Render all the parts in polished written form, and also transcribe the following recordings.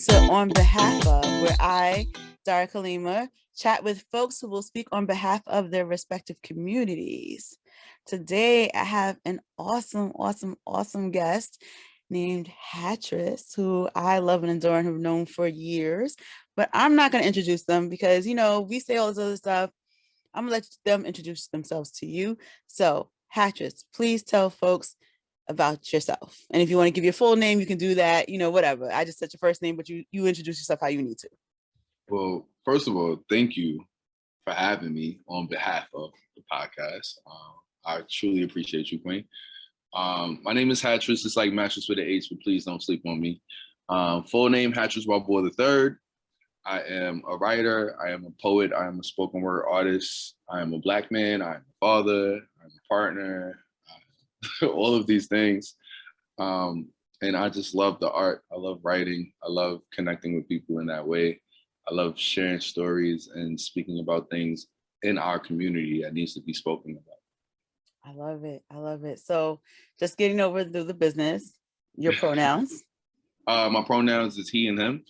to On Behalf Of, where I, Dara Kalima, chat with folks who will speak on behalf of their respective communities. Today, I have an awesome guest named Hattress, who I love and adore and have known for years. But I'm not going to introduce them because, we say all this other stuff. I'm going to let them introduce themselves to you. So, Hattress, please tell folks about yourself. And if you want to give your full name, you can do that, whatever. I just said your first name, but you introduce yourself how you need to. Well, first of all, thank you for having me on behalf of the podcast. I truly appreciate you, Queen. My name is Hattress. It's like mattress with an H, but please don't sleep on me. Full name, Hattress Barbour III. I am a writer. I am a poet. I am a spoken word artist. I am a Black man. I am a father. I'm a partner. All of these things. And I just love the art. I love writing. I love connecting with people in that way. I love sharing stories and speaking about things in our community that needs to be spoken about. I love it. So just getting over the business, your pronouns. My pronouns is he and him.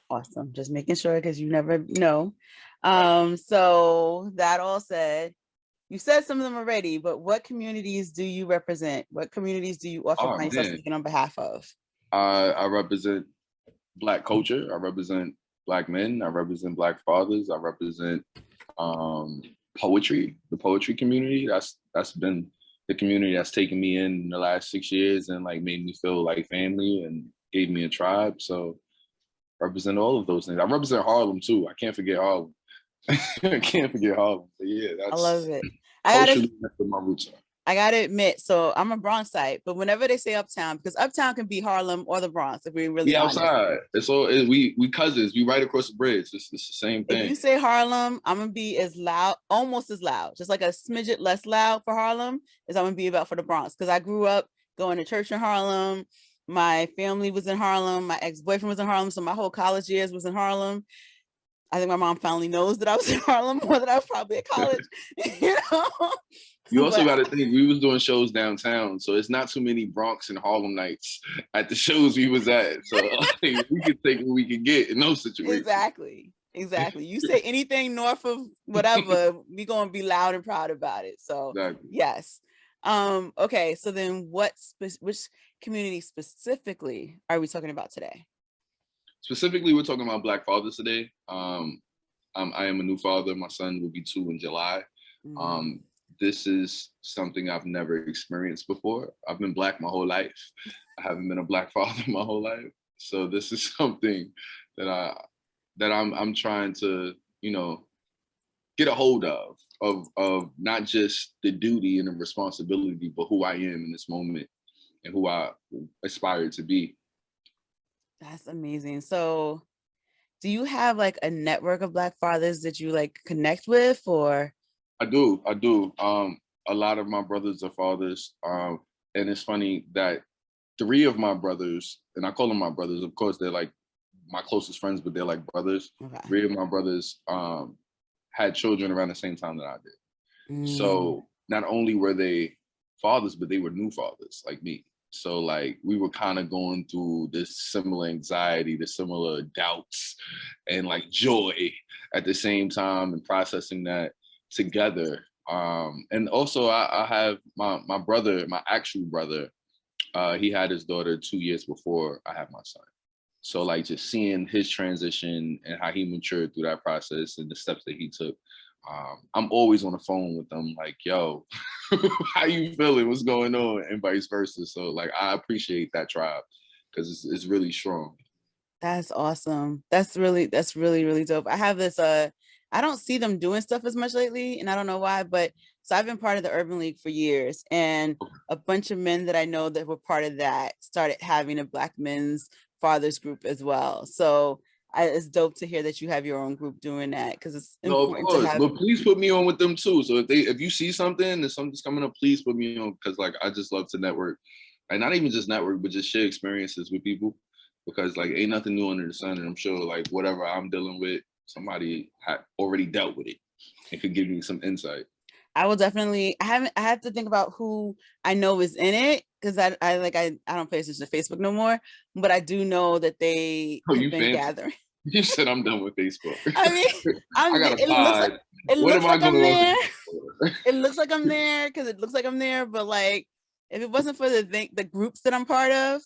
Awesome. Just making sure because you never know. So that all said, you said some of them already, but what communities do you represent? What communities do you often find yourself speaking on behalf of? I represent Black culture. I represent Black men. I represent Black fathers. I represent poetry, the poetry community. That's been the community that's taken me in the last 6 years and like made me feel like family and gave me a tribe. So I represent all of those things. I represent Harlem too. I can't forget Harlem. I can't forget Harlem. But yeah, that's I love it. That's what my roots are. I gotta admit, so I'm a Bronxite, but whenever they say Uptown, because Uptown can be Harlem or the Bronx, if we're really honest. Outside. It's all we cousins. We right across the bridge. It's the same thing. If you say Harlem, I'm gonna be as loud, almost as loud, just like a smidget less loud for Harlem as I'm gonna be about for the Bronx. Because I grew up going to church in Harlem. My family was in Harlem. My ex-boyfriend was in Harlem, so my whole college years was in Harlem. I think my mom finally knows that I was in Harlem more than I was probably at college. You also got to think we was doing shows downtown, so it's not too many Bronx and Harlem nights at the shows we was at. So we could take what we could get in those situations. Exactly. You say anything north of whatever, we gonna be loud and proud about it. So exactly. Yes. Okay. So then, which community specifically are we talking about today? Specifically, we're talking about Black fathers today. I am a new father. My son will be 2 in July. This is something I've never experienced before. I've been Black my whole life. I haven't been a Black father my whole life. So this is something that I'm trying to, get a hold of not just the duty and the responsibility, but who I am in this moment and who I aspire to be. That's amazing. So do you have like a network of Black fathers that you like connect with, or? I do. A lot of my brothers are fathers. And it's funny that 3 of my brothers, and I call them my brothers, of course, they're like my closest friends, but they're like brothers. Okay. 3 of my brothers had children around the same time that I did. So not only were they fathers, but they were new fathers like me. So like we were kind of going through this similar anxiety, the similar doubts and like joy at the same time and processing that together. And also I have my brother, my actual brother, he had his daughter 2 years before I had my son. So like just seeing his transition and how he matured through that process and the steps that he took. I'm always on the phone with them like, yo, how you feeling? What's going on? And vice versa. So like, I appreciate that tribe because it's really strong. That's awesome. That's really dope. I have this, I don't see them doing stuff as much lately and I don't know why, but so I've been part of the Urban League for years and a bunch of men that I know that were part of that started having a Black men's fathers group as well. So it's dope to hear that you have your own group doing that because it's important to have. But please put me on with them too. So if you see something and something's coming up, please put me on because like I just love to network, and not even just network, but just share experiences with people because like ain't nothing new under the sun, and I'm sure like whatever I'm dealing with, somebody had already dealt with it and could give me some insight. I will definitely. I have to think about who I know is in it because I don't pay attention to Facebook no more. But I do know that they Oh, have you been fancy. gathering. You said I'm done with Facebook. I mean, I got a pod. it What looks am I like going I'm on there. Facebook for? It looks like I'm there because it looks like I'm there. But like, if it wasn't for the groups that I'm part of,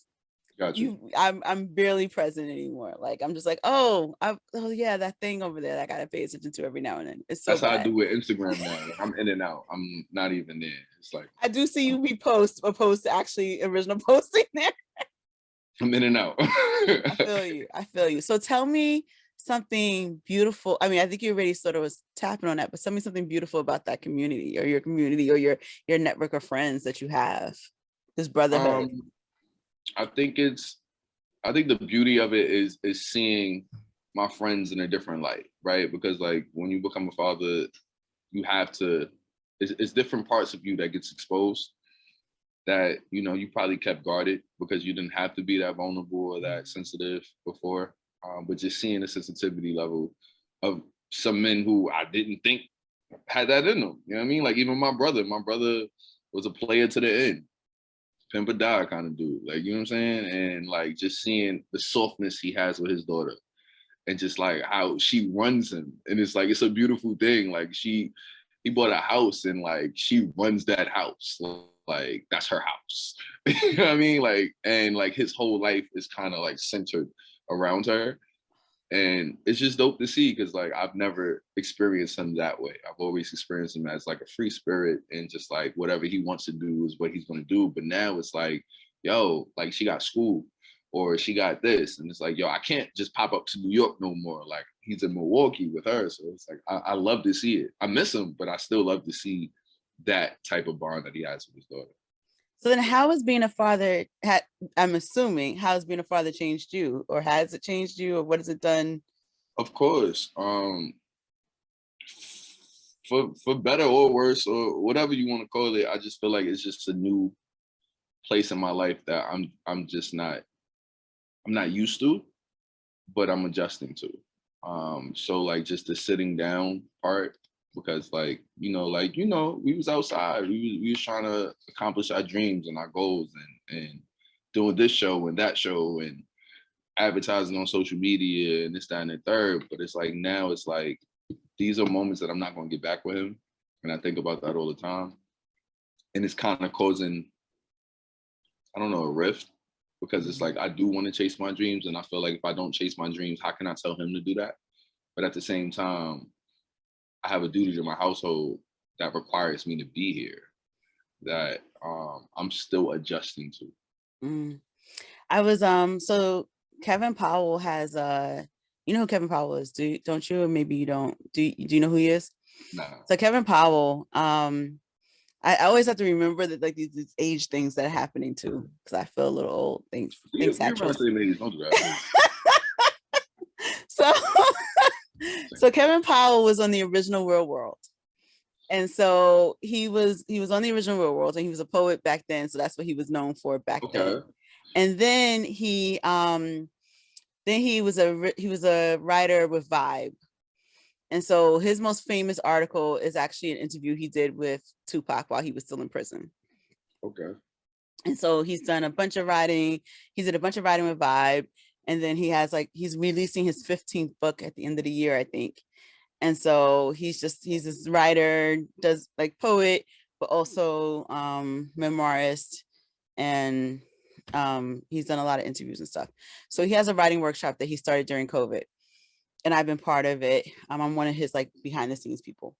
Got you. I'm barely present anymore. Like I'm just like, oh yeah, that thing over there that I gotta pay attention to every now and then. It's so That's how I bad. do with Instagram now. Like, I'm in and out. I'm not even there. It's like I do see you repost opposed to actually original posting there. I'm in and out. I feel you. I feel you. So tell me something beautiful. I mean, I think you already sort of was tapping on that, but tell me something beautiful about that community or your network of friends that you have. This brotherhood. um, I think I think the beauty of it is seeing my friends in a different light, right? Because like when you become a father, you have to. It's different parts of you that gets exposed that you probably kept guarded because you didn't have to be that vulnerable or that sensitive before. But just seeing the sensitivity level of some men who I didn't think had that in them. You know what I mean? Like even my brother was a player to the end, pimp or die kind of dude. Like you know what I'm saying? And like just seeing the softness he has with his daughter and just like how she runs him. And it's like it's a beautiful thing. Like he bought a house and like she runs that house. Like that's her house. You know what I mean? Like and like his whole life is kind of like centered around her. And it's just dope to see because like I've never experienced him that way. I've always experienced him as like a free spirit and just like whatever he wants to do is what he's gonna do. But now it's like, yo, like she got school or she got this. And it's like, yo, I can't just pop up to New York no more. Like he's in Milwaukee with her. So it's like I love to see it. I miss him, but I still love to see that type of bond that he has with his daughter. So then how has being a father I'm assuming how has being a father changed you or has it changed you or what has it done? Of course. For better or worse or whatever you want to call it, I just feel like it's just a new place in my life that I'm just I'm not used to, but I'm adjusting to. So like just the sitting down part because like we was outside, we was trying to accomplish our dreams and our goals and doing this show and that show and advertising on social media and this that and the third. But it's like now it's like these are moments that I'm not going to get back with him, and I think about that all the time, and it's kind of causing I don't know a rift because it's like I do want to chase my dreams, and I feel like if I don't chase my dreams, how can I tell him to do that? But at the same time, I have a duty to my household that requires me to be here that I'm still adjusting to. Mm. I was so Kevin Powell has you know who Kevin Powell is, don't you? Or maybe you don't. Do you know who he is? Nah. So Kevin Powell, I always have to remember that like these age things that are happening too, because I feel a little old. Thanks, You're around Hattress. the same age, don't do that. So so Kevin Powell was on the original Real World. And so he was on the original Real World and he was a poet back then. So that's what he was known for back then. Okay. And then he was a writer with Vibe. And so his most famous article is actually an interview he did with Tupac while he was still in prison. Okay. And so he's done a bunch of writing. He did a bunch of writing with Vibe. And then he's releasing his 15th book at the end of the year, I think. And so he's this writer, does like poet, but also memoirist. And he's done a lot of interviews and stuff. So he has a writing workshop that he started during COVID. And I've been part of it. I'm one of his like behind the scenes people.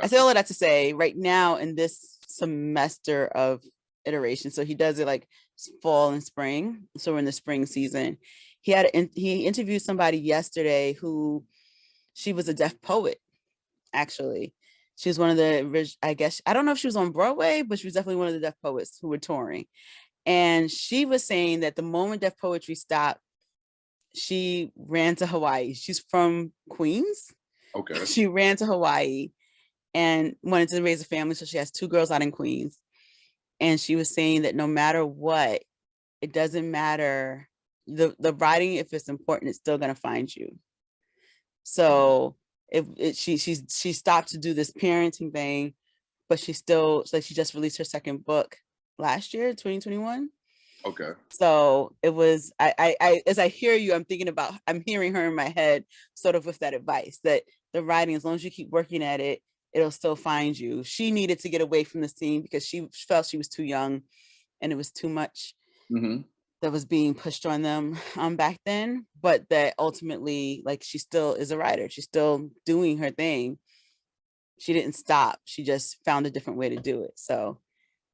I say Gotcha. all of that to say right now in this semester of iteration. So he does it like fall and spring. So we're in the spring season. He interviewed somebody yesterday who she was a deaf poet, actually. She was one of the, I guess, I don't know if she was on Broadway, but she was definitely one of the deaf poets who were touring. And she was saying that the moment deaf poetry stopped, she ran to Hawaii. She's from Queens. Okay. She ran to Hawaii and wanted to raise a family. So she has two girls out in Queens. And she was saying that no matter what, it doesn't matter. The writing, if it's important, it's still gonna find you. So she stopped to do this parenting thing but she still, like, she just released her second book last year, 2021. Okay. So it was, as I hear you, I'm hearing her in my head, sort of with that advice that the writing, as long as you keep working at it, it'll still find you. She needed to get away from the scene because she felt she was too young and it was too much that was being pushed on them back then, but that ultimately, like, she still is a writer. She's still doing her thing. She didn't stop. She just found a different way to do it. So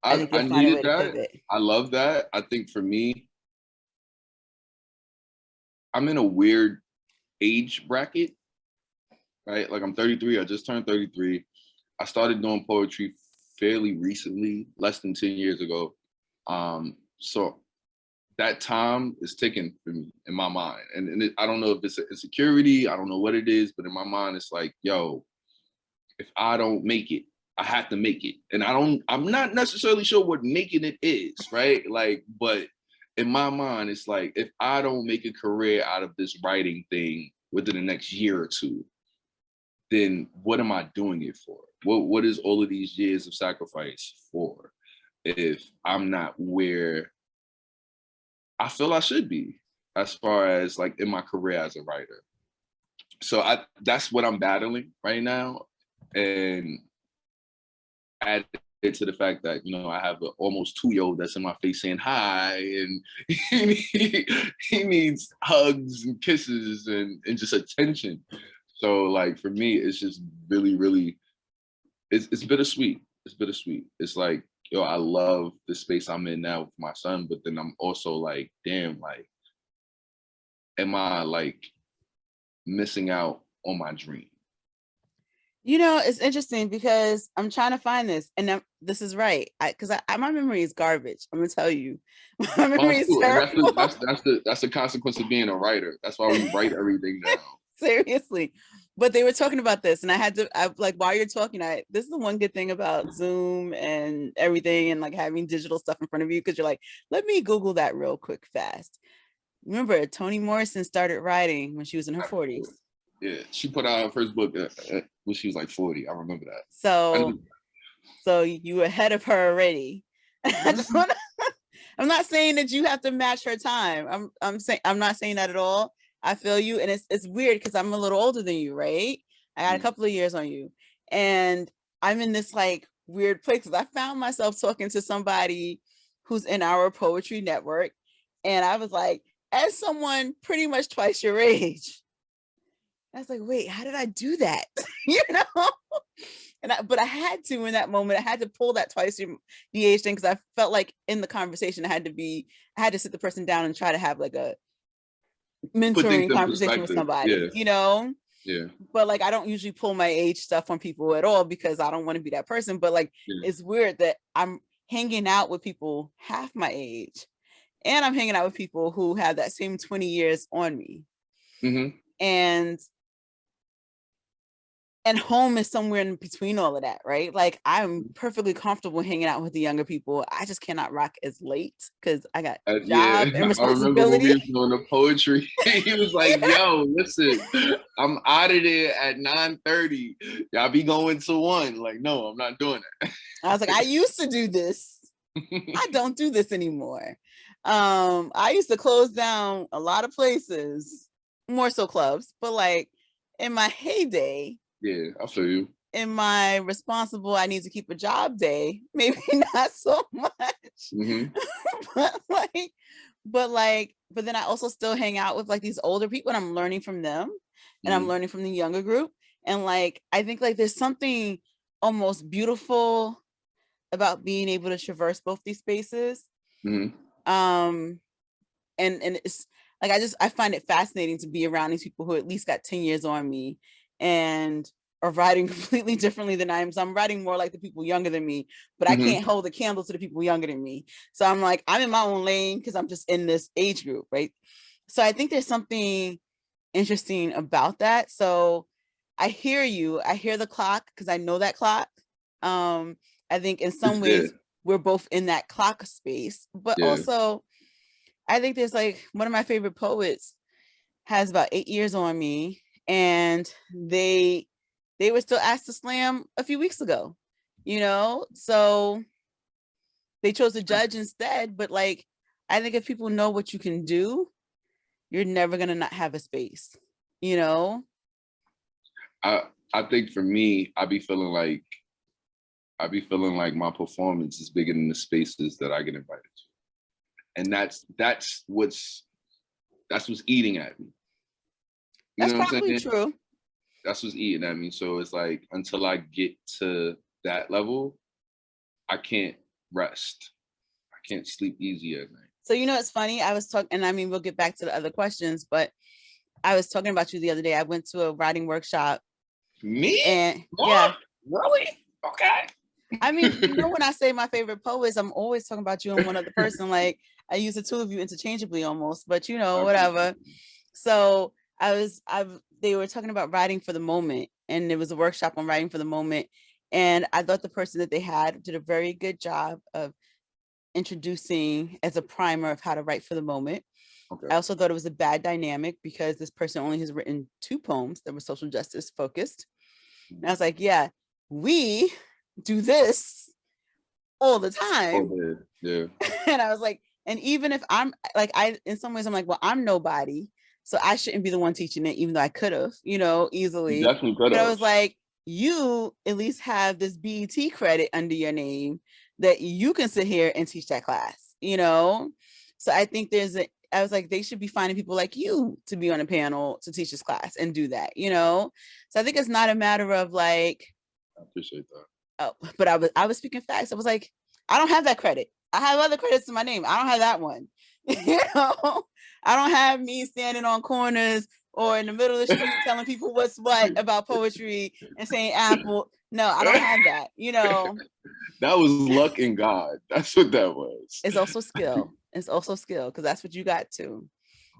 I think you'll I find a needed way to that. pivot. I love that. I think for me, I'm in a weird age bracket, right? Like I'm 33. I just turned 33. I started doing poetry fairly recently, less than 10 years ago. So that time is ticking for me in my mind. And I don't know if it's an insecurity, I don't know what it is, but in my mind, it's like, yo, if I don't make it, I have to make it. And I'm not necessarily sure what making it is, right? Like, but in my mind, it's like, if I don't make a career out of this writing thing within the next year or two, then what am I doing it for? What is all of these years of sacrifice for if I'm not where I feel I should be as far as like in my career as a writer? So that's what I'm battling right now. And add it to the fact that, you know, I have an almost 2-year-old that's in my face saying hi, and he needs hugs and kisses and just attention. So like for me, it's just really, really, it's bittersweet. It's bittersweet. It's like, yo, I love the space I'm in now with my son, but then I'm also like, damn, like, am I like missing out on my dream? You know, it's interesting because I'm trying to find this, and this is right. Because my memory is garbage. I'm gonna tell you, my Well, memory is cool. And terrible. that's the consequence of being a writer. That's why we write everything down. Seriously. But they were talking about this, and I like, while you're talking, this is the one good thing about Zoom and everything, and like having digital stuff in front of you, because you're like, let me Google that real quick, fast. Remember, Toni Morrison started writing when she was in her 40s. Yeah, she put out her first book when she was like 40. I remember that. So you were ahead of her already. I just want to, I'm not saying that you have to match her time. I'm not saying that at all. I feel you, and it's weird because I'm a little older than you, right? I got a couple of years on you, and I'm in this like weird place because I found myself talking to somebody who's in our poetry network, and I was like, as someone pretty much twice your age, I was like, wait, how did I do that? You know? But I had to, in that moment, I had to pull that twice the age thing, because I felt like in the conversation, I had to sit the person down and try to have like a Put things mentoring in conversation with perspective. Yeah, somebody, you know? yeah, But like, I don't usually pull my age stuff on people at all because I don't want to be that person. But like, yeah. it's weird that I'm hanging out with people half my age, and I'm hanging out with people who have that same 20 years on me. And home is somewhere in between all of that, right? Like, I'm perfectly comfortable hanging out with the younger people. I just cannot rock as late because I got job and Yeah, I remember when we responsibility. was doing the poetry. He was like, "Yo, listen, I'm out of there at 9:30. Y'all be going to 1." Like, no, I'm not doing that. I was like, I used to do this. I don't do this anymore. I used to close down a lot of places, more so clubs, but like in my heyday, Yeah, I feel you. in my responsible, I need to keep a job day, maybe not so much. but like, but then I also still hang out with like these older people, and I'm learning from them, and I'm learning from the younger group. And like, I think like there's something almost beautiful about being able to traverse both these spaces. And it's like, I find it fascinating to be around these people who at least got 10 years on me and are writing completely differently than I am. So I'm writing more like the people younger than me, but I can't hold a candle to the people younger than me. So I'm like, I'm in my own lane because I'm just in this age group, right? So I think there's something interesting about that. So I hear you. I hear the clock because I know that clock. I think in some Yeah, ways we're both in that clock space, but yeah. also I think there's like, one of my favorite poets has about 8 years on me, and they were still asked to slam a few weeks ago. you know? So they chose to judge instead. But like, I think if people know what you can do, you're never gonna not have a space, you know? I think for me, I be feeling like my performance is bigger than the spaces that I get invited to. And that's what's eating at me. You That's know what I'm probably saying? true. That's what's eating at me. So it's like until I get to that level, I can't rest. I can't sleep easy at night. So, you know, it's funny. I was talking, and I mean, we'll get back to the other questions, but I was talking about you the other day. I went to a writing workshop Me? and What? yeah, Really? Okay. I mean, you know, when I say my favorite poets, I'm always talking about you and one other person. Like I use the two of you interchangeably almost, but you know, I appreciate whatever. So they were talking about writing for the moment, and it was a workshop on writing for the moment. And I thought the person that they had did a very good job of introducing as a primer of how to write for the moment. okay. I also thought it was a bad dynamic because this person only has written 2 poems that were social justice focused. And I was like, yeah, we do this all the Oh, time. yeah. And I was like, and even if I'm like, in some ways, I'm like, well, I'm nobody. So I shouldn't be the one teaching it, even though I could have, you know, You easily. definitely could But I have. was like, you at least have this BET credit under your name that you can sit here and teach that class, you know? So I think I was like, they should be finding people like you to be on a panel to teach this class and do that, you know? So I think it's not a matter of like, I appreciate that. oh, but I was speaking facts. I was like, I don't have that credit. I have other credits to my name. I don't have that one. You know, I don't have me standing on corners or in the middle of the street telling people what's what about poetry and saying apple. No, I don't have that. You know, That was luck and God. That's what that was. it's also skill. It's also skill because that's what you got to.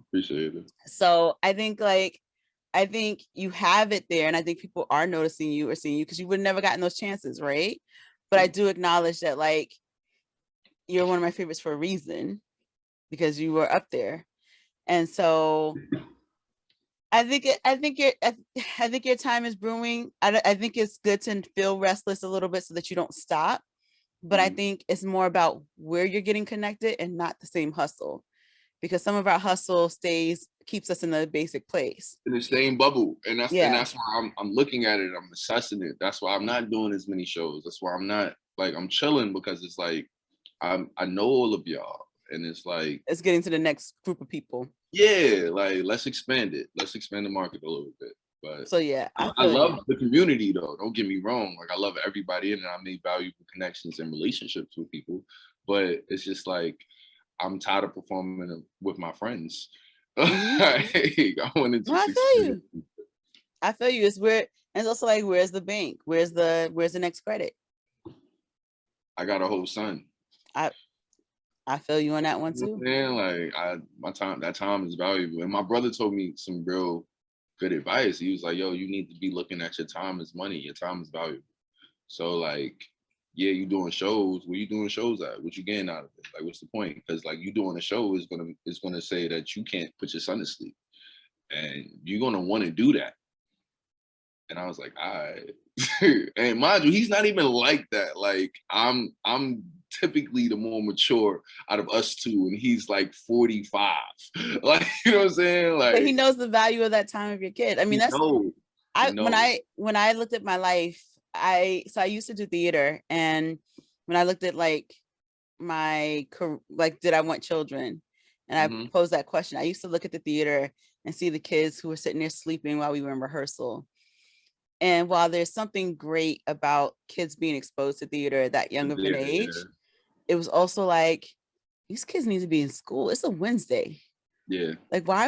Appreciate it. So I think you have it there, and I think people are noticing you or seeing you because you would have never gotten those chances, right? But I do acknowledge that like you're one of my favorites for a reason because you were up there. And so I think your time is brewing. I think it's good to feel restless a little bit so that you don't stop. But I Mhm. think it's more about where you're getting connected and not the same hustle, because some of our hustle keeps us in the basic place. In the same bubble, and Yeah, that's why I'm looking at it. I'm assessing it. That's why I'm not doing as many shows. That's why I'm not like I'm chilling because it's like I know all of y'all, and it's like it's getting to the next group of people. yeah, like let's expand it. Let's expand the market a little bit. But So yeah, I I feel you. love the community though. Don't get me wrong. Like I love everybody in it. I made valuable connections and relationships with people. But it's just like I'm tired of performing with my friends. Mm-hmm. I want to No, I just feel experience. you. I feel you. It's where, and it's also like, where's the bank? Where's the next credit? I got a whole son. I I feel you on that one You know too. what I'm saying? Like that time is valuable. And my brother told me some real good advice. He was like, yo, you need to be looking at your time as money. Your time is valuable. So like, yeah, you doing shows. Where you doing shows at? What you getting out of it? Like, what's the point? Because like you doing a show is gonna say that you can't put your son to sleep, and you're gonna want to do that. And I was like, all right. And mind you, he's not even like that. Like I'm typically the more mature out of us two, and he's like 45. Like, you know what I'm saying? But he Like knows the value of that time of your kid. I mean, he that's knows. He I knows. when I looked at my life, I used to do theater, and when I looked at like like did I want children, and I Mm-hmm. posed that question, I used to look at the theater and see the kids who were sitting there sleeping while we were in rehearsal. And while there's something great about kids being exposed to theater at that young of an age, it was also like these kids need to be in school. It's a Wednesday. Yeah. Like why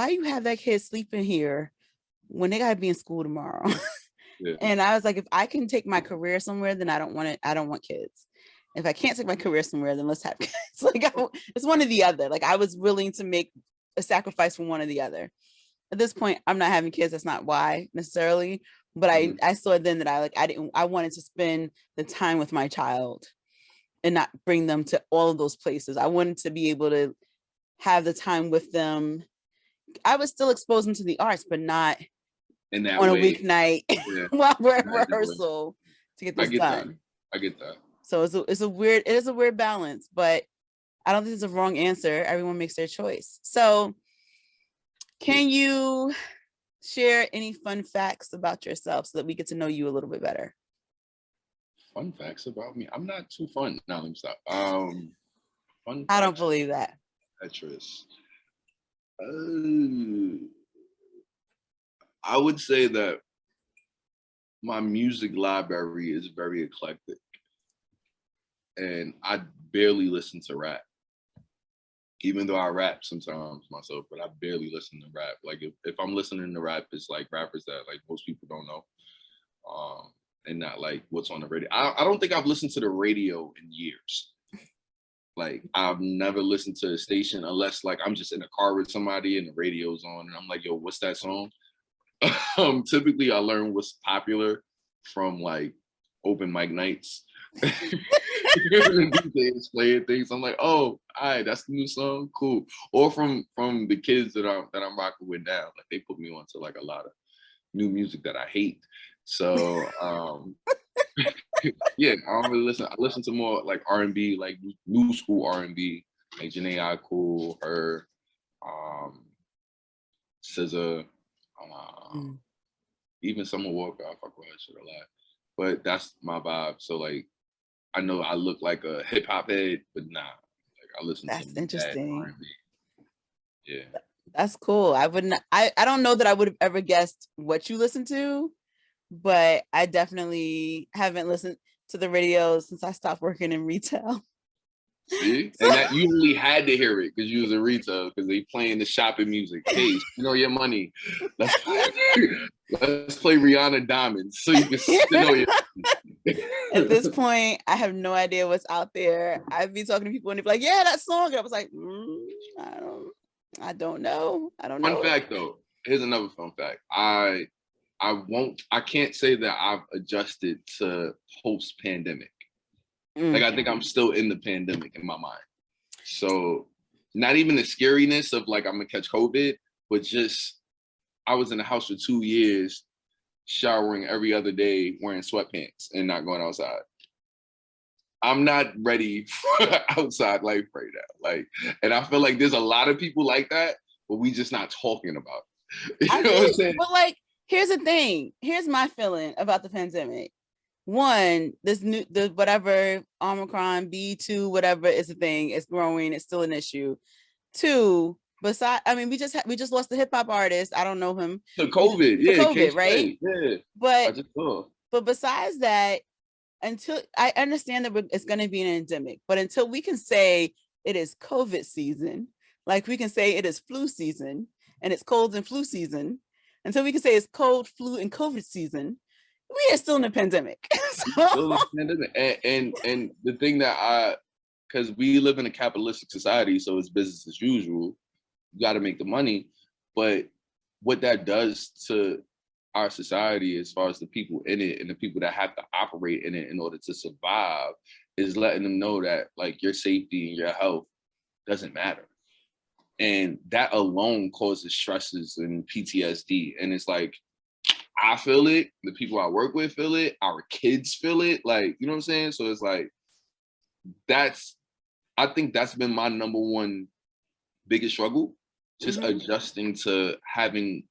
you have that kid sleeping here when they gotta be in school tomorrow? Yeah. And I was like, if I can take my career somewhere, then I don't want it. I don't want kids. If I can't take my career somewhere, then let's have kids. Like it's one or the other. Like I was willing to make a sacrifice for one or the other. At this point, I'm not having kids. That's not why necessarily. But Mm-hmm. I saw then that I wanted to spend the time with my child and not bring them to all of those places. I wanted to be able to have the time with them. I would still expose them to the arts, but not In that on a way. weeknight Yeah. while we're in Not in that way. rehearsal to get I this get that. done. I get that. So it is a weird balance, but I don't think it's a wrong answer. Everyone makes their choice. So can you share any fun facts about yourself so that we get to know you a little bit better? Fun facts about me. I'm not too fun. No, let me stop. Fun I don't facts. believe that. Hattress. I would say that my music library is very eclectic, and I barely listen to rap. Even though I rap sometimes myself, but I barely listen to rap. Like if I'm listening to rap, it's like rappers that like most people don't know, and not like what's on the radio. I don't think I've listened to the radio in years. Like I've never listened to a station unless like I'm just in a car with somebody and the radio's on, and I'm like, yo, what's that song? Typically, I learn what's popular from like open mic nights. The DJs playing things. I'm like, oh, all right, that's the new song, cool. Or from the kids that I'm rocking with now. Like they put me on to like a lot of new music that I hate. So yeah, I don't really listen. I listen to more like R&B, like new school R&B, like Janae Cool, her, SZA, even Summer Walker. I fuck with her shit a lot. But that's my vibe. So like, I know I look like a hip hop head, but nah. Like I listen That's to bad interesting. R&B. Yeah. That's cool. I don't know that I would have ever guessed what you listen to, but I definitely haven't listened to the radio since I stopped working in retail. See? And that you only had to hear it because you was in retail because they playing the shopping music. Hey, spend all your money. Let's play Rihanna Diamonds so you can spend all your money. At this point, I have no idea what's out there. I'd be talking to people and they'd be like, yeah, that song. And I was like, I don't know. Fun fact though, here's another fun fact. I can't say that I've adjusted to post-pandemic. Like I think I'm still in the pandemic in my mind. So not even the scariness of like I'm gonna catch COVID, but just I was in the house for 2 years, showering every other day, wearing sweatpants and not going outside. I'm not ready for outside life right now. Like, and I feel like there's a lot of people like that, but we just not talking about it. You know what I'm saying? But like, here's the thing. Here's my feeling about the pandemic. One, the whatever Omicron B2, whatever is a thing, it's growing, it's still an issue. Two, besides, I mean, we just lost the hip hop artist. I don't know him. To COVID, yeah, COVID, right? Yeah, but I just saw. But besides that, until I understand that it's going to be an endemic, but until we can say it is COVID season, like we can say it is flu season and it's cold and flu season, until we can say it's cold, flu, and COVID season, we are still in a pandemic. Still in a pandemic. And the thing that because we live in a capitalistic society, so it's business as usual. You got to make the money, but what that does to our society, as far as the people in it and the people that have to operate in it in order to survive, is letting them know that like your safety and your health doesn't matter. And that alone causes stresses and PTSD. And it's like, I feel it, the people I work with feel it, our kids feel it, like, you know what I'm saying? So it's like, I think that's been my number one biggest struggle, just adjusting to having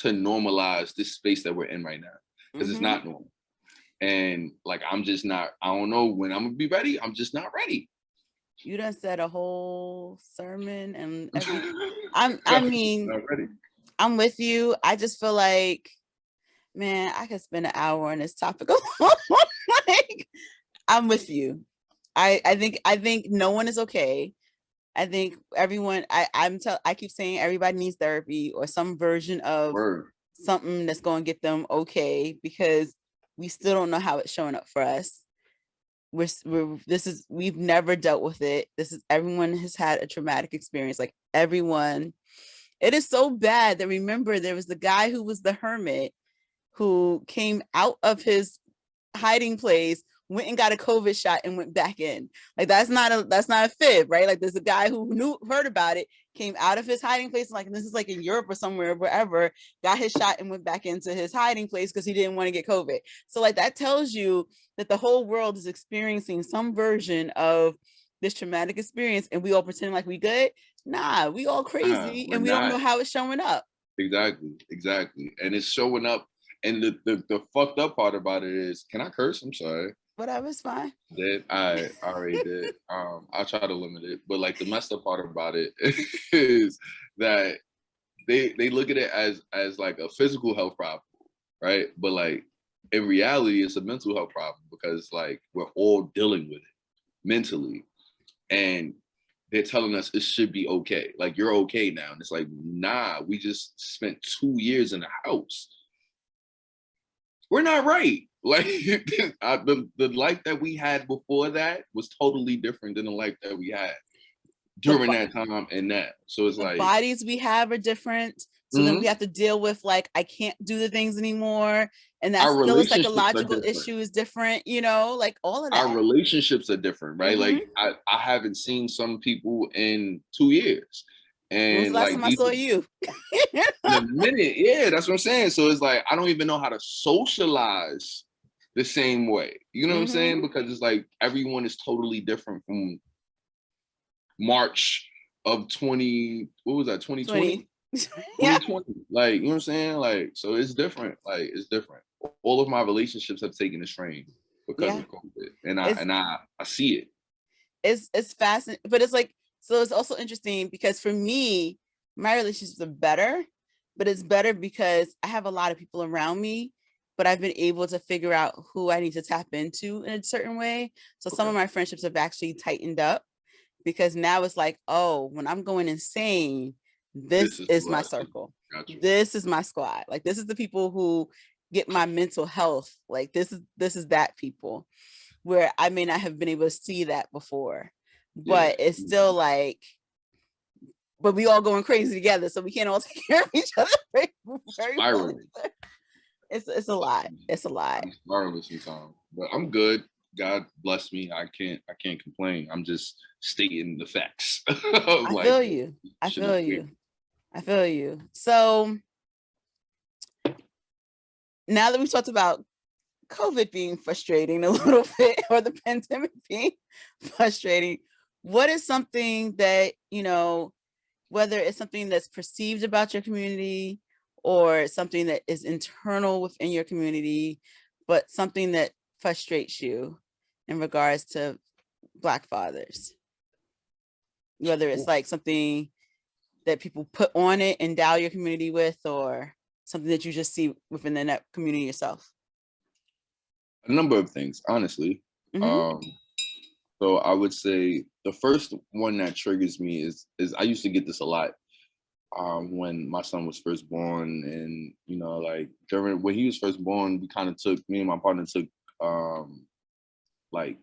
to normalize this space that we're in right now, because it's not normal. And like, I don't know when I'm gonna be ready. I'm just not ready. You done said a whole sermon and I mean, I'm with you. I just feel like, man, I could spend an hour on this topic alone. Like, I'm with you. I think no one is okay. I think everyone, I keep saying everybody needs therapy or some version of something that's going to get them okay, because we still don't know how it's showing up for us. We've never dealt with it. Everyone has had a traumatic experience. Like everyone, it is so bad that, remember, there was the guy who was the hermit who came out of his hiding place went and got a COVID shot and went back in. Like that's not a fib, right? Like there's a guy who heard about it, came out of his hiding place, like this is like in Europe or somewhere, wherever, got his shot and went back into his hiding place because he didn't want to get COVID. So like that tells you that the whole world is experiencing some version of this traumatic experience, and we all pretend like we good. Nah, we all crazy, We're and we don't know not. how it's showing up. Exactly. And it's showing up. And the fucked up part about it is, can I curse? I'm sorry. Whatever, it's fine. Did I already did. I'll try to limit it. But like the messed up part about it is that they look at it as like a physical health problem, right? But like in reality, it's a mental health problem because like we're all dealing with it mentally. And they're telling us it should be okay. Like you're okay now. And it's like, nah, we just spent 2 years in the house. We're not right. Like the life that we had before that was totally different than the life that we had during that time and now. So it's the like bodies we have are different. So then we have to deal with like, I can't do the things anymore. And that's our still a relationships are psychological different. issue is different, you know, like all of Our that. relationships are different, right? Like I haven't seen some people in 2 years. When was the And last like time I saw you? in a minute, yeah, that's what I'm saying. So it's like I don't even know how to socialize the same way. You know what I'm saying? Because it's like everyone is totally different from March of 20, what was that, 2020? Yeah. 2020. Like, you know what I'm saying? Like, so it's different. Like, it's different. All of my relationships have taken a strain because Yeah. of COVID. And I see it. It's fascinating, but it's like, so it's also interesting because for me, my relationships are better, but it's better because I have a lot of people around me, but I've been able to figure out who I need to tap into in a certain way. So some of my friendships have actually tightened up because now it's like, oh, when I'm going insane, this is my circle. Gotcha. This is my squad. Like this is the people who get my mental health. Like this is that people where I may not have been able to see that before. But it's still like, but we all going crazy together, so we can't all take care of each other very well. It's a lot. It's a lot. I'm spiraling sometimes, but I'm good. God bless me. I can't complain. I'm just stating the facts. I feel you. I feel you. I feel you. So now that we talked about COVID being frustrating a little bit, or the pandemic being frustrating, what is something that, you know, whether it's something that's perceived about your community or something that is internal within your community, but something that frustrates you in regards to Black fathers? Whether it's like something that people put on it, endow your community with, or something that you just see within the community yourself. A number of things, honestly. So I would say the first one that triggers me is I used to get this a lot when my son was first born, and you know, like during when he was first born, we kind of took me and my partner took like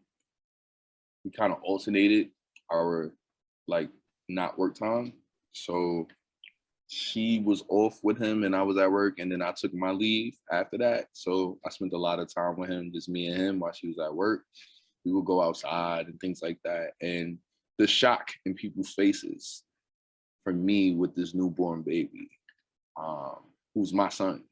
we kind of alternated our like not work time. So she was off with him and I was at work, and then I took my leave after that. So I spent a lot of time with him, just me and him, while she was at work. We would go outside and things like that. And the shock in people's faces for me with this newborn baby, who's my son.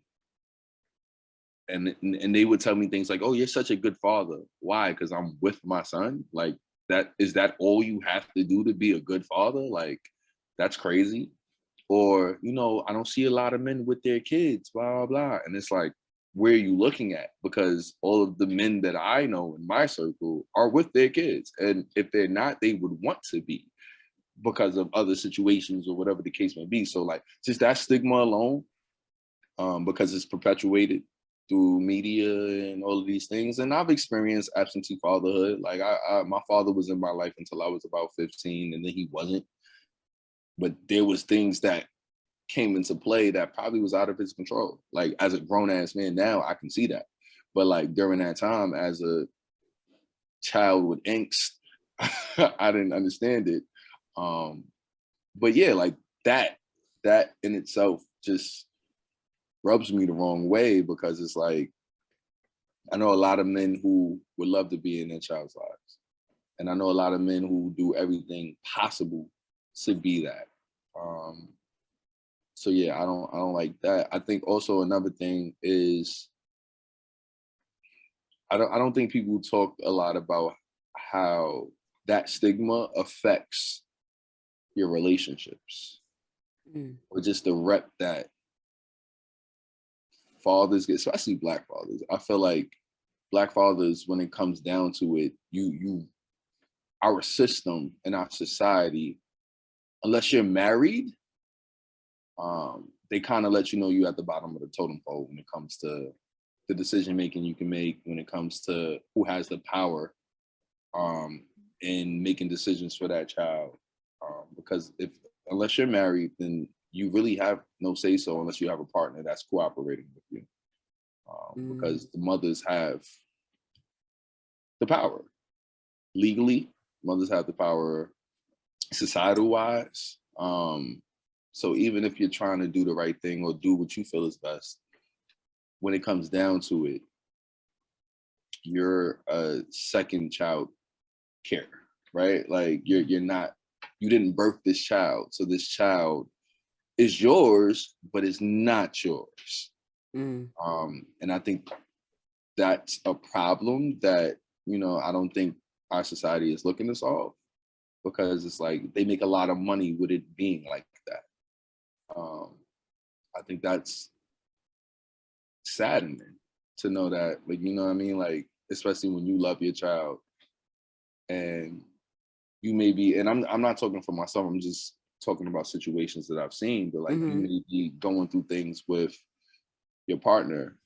And they would tell me things like, "Oh, you're such a good father." Why? Because I'm with my son. Like that is that all you have to do to be a good father? Like that's crazy. Or, you know, I don't see a lot of men with their kids, blah, blah, blah. And it's like, where are you looking at? Because all of the men that I know in my circle are with their kids. And if they're not, they would want to be because of other situations or whatever the case may be. So like just that stigma alone, because it's perpetuated through media and all of these things. And I've experienced absentee fatherhood. Like my father was in my life until I was about 15, and then he wasn't. But there was things that came into play that probably was out of his control. Like as a grown ass man now, I can see that. But like during that time, as a child with angst, I didn't understand it. But yeah, like that in itself just rubs me the wrong way, because it's like I know a lot of men who would love to be in their child's lives. And I know a lot of men who do everything possible to be that. So yeah, I don't like that. I think also another thing is I don't think people talk a lot about how that stigma affects your relationships, or just the rep that fathers get, especially Black fathers. I feel like Black fathers, when it comes down to it, our system and our society, unless you're married, they kind of let you know you at the bottom of the totem pole when it comes to the decision making you can make, when it comes to who has the power in making decisions for that child. Because unless you're married, then you really have no say so unless you have a partner that's cooperating with you. Because the mothers have the power. Legally, mothers have the power societal wise. So even if you're trying to do the right thing or do what you feel is best, when it comes down to it, you're a second child care, right? Like you didn't birth this child. So this child is yours, but it's not yours. And I think that's a problem that, I don't think our society is looking to solve, because it's like they make a lot of money with it being like that. I think that's saddening to know that, like, you know what I mean? Like, especially when you love your child and you may be, and I'm not talking for myself, I'm just talking about situations that I've seen, but like you may be going through things with your partner,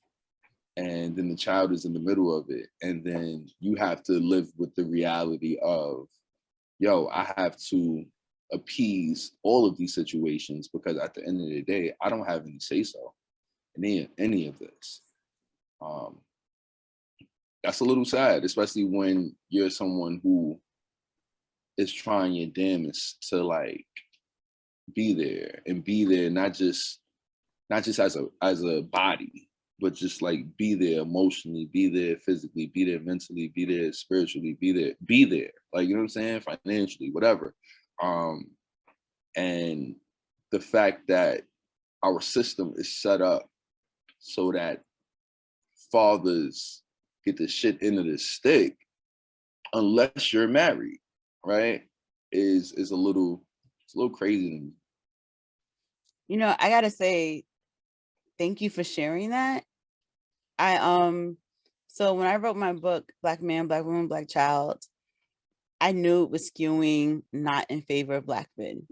and then the child is in the middle of it, and then you have to live with the reality of, yo, I have to appease all of these situations because at the end of the day, I don't have any say so in any of this. That's a little sad, especially when you're someone who is trying your damnedest to like be there, not just as a body, but just like be there emotionally, be there physically, be there mentally, be there spiritually, be there, like, you know what I'm saying, financially, whatever. And the fact that our system is set up so that fathers get the shit into the stick unless you're married, it's a little crazy to me. I gotta say, thank you for sharing that. So when I wrote my book, Black Man, Black Woman, Black Child, I knew it was skewing not in favor of Black men,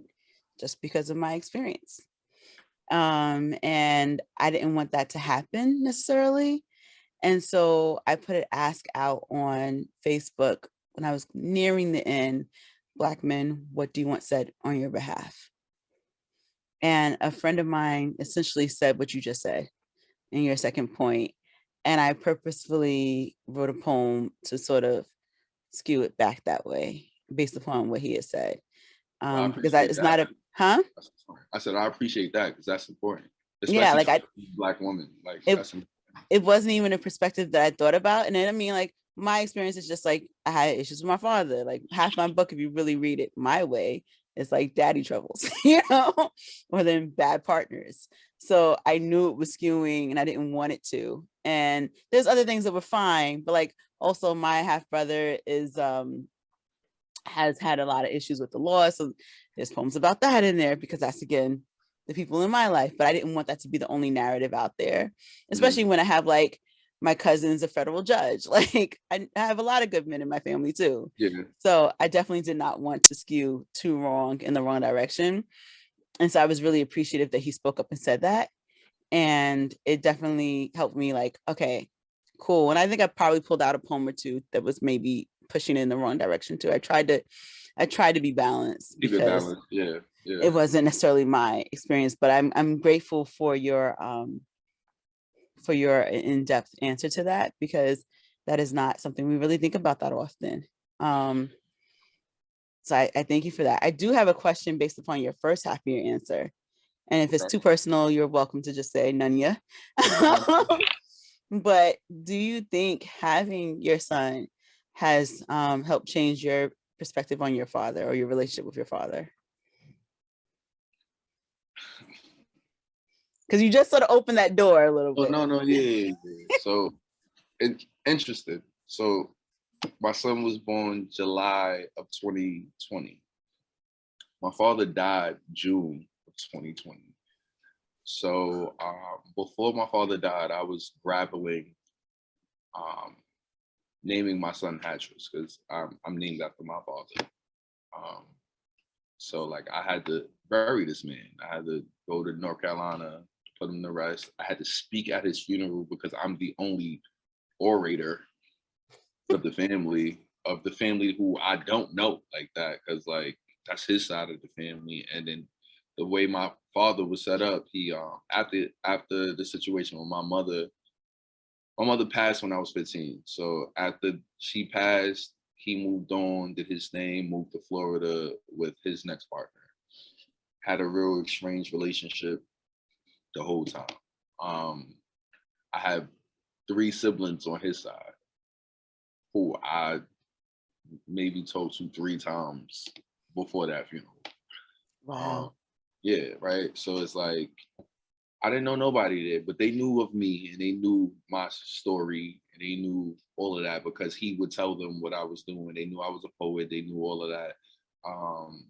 just because of my experience. And I didn't want that to happen necessarily. And so I put an ask out on Facebook when I was nearing the end: Black men, what do you want said on your behalf? And a friend of mine essentially said what you just said in your second point. And I purposefully wrote a poem to sort of skew it back that way based upon what he had said. Because it's not a, huh? I said, I appreciate that because that's important. Yeah, Especially like Black woman. Like it wasn't even a perspective that I thought about. And then, I mean, like, my experience is just like, I had issues with my father. Like, half my book, if you really read it my way, it's like daddy troubles, or then bad partners. So I knew it was skewing and I didn't want it to. And there's other things that were fine, but like also my half brother has had a lot of issues with the law. So there's poems about that in there because that's, again, the people in my life. But I didn't want that to be the only narrative out there, especially when I have like my cousin's a federal judge. Like I have a lot of good men in my family too. Yeah. So I definitely did not want to skew too wrong in the wrong direction. And so I was really appreciative that he spoke up and said that. And it definitely helped me like, okay, cool. And I think I probably pulled out a poem or two that was maybe pushing in the wrong direction too. I tried to be balanced because yeah. it wasn't necessarily my experience, but I'm grateful for your in-depth answer to that, because that is not something we really think about that often. So I thank you for that. I do have a question based upon your first half of your answer. And if it's too personal, you're welcome to just say none ya. But do you think having your son has helped change your perspective on your father or your relationship with your father? Because you just sort of opened that door a little Oh bit. no, yeah. So interesting. So my son was born July of 2020. My father died June of 2020. So before my father died, I was grappling um, naming my son Hattress because I'm named after my father. Um, so like I had to bury this man. I had to go to North Carolina, put him to rest. I had to speak at his funeral because I'm the only orator of the family who I don't know like that, because like that's his side of the family. And then the way my father was set up, he after the situation with my mother passed when I was 15. So after she passed, he moved on, did his thing, moved to Florida with his next partner. Had a real estranged relationship the whole time. Um, I have three siblings on his side who I maybe talked to three times before that funeral. Um, Wow. yeah, right. So it's like I didn't know nobody there, but they knew of me and they knew my story and they knew all of that because he would tell them what I was doing. They knew I was a poet. They knew all of that. Um,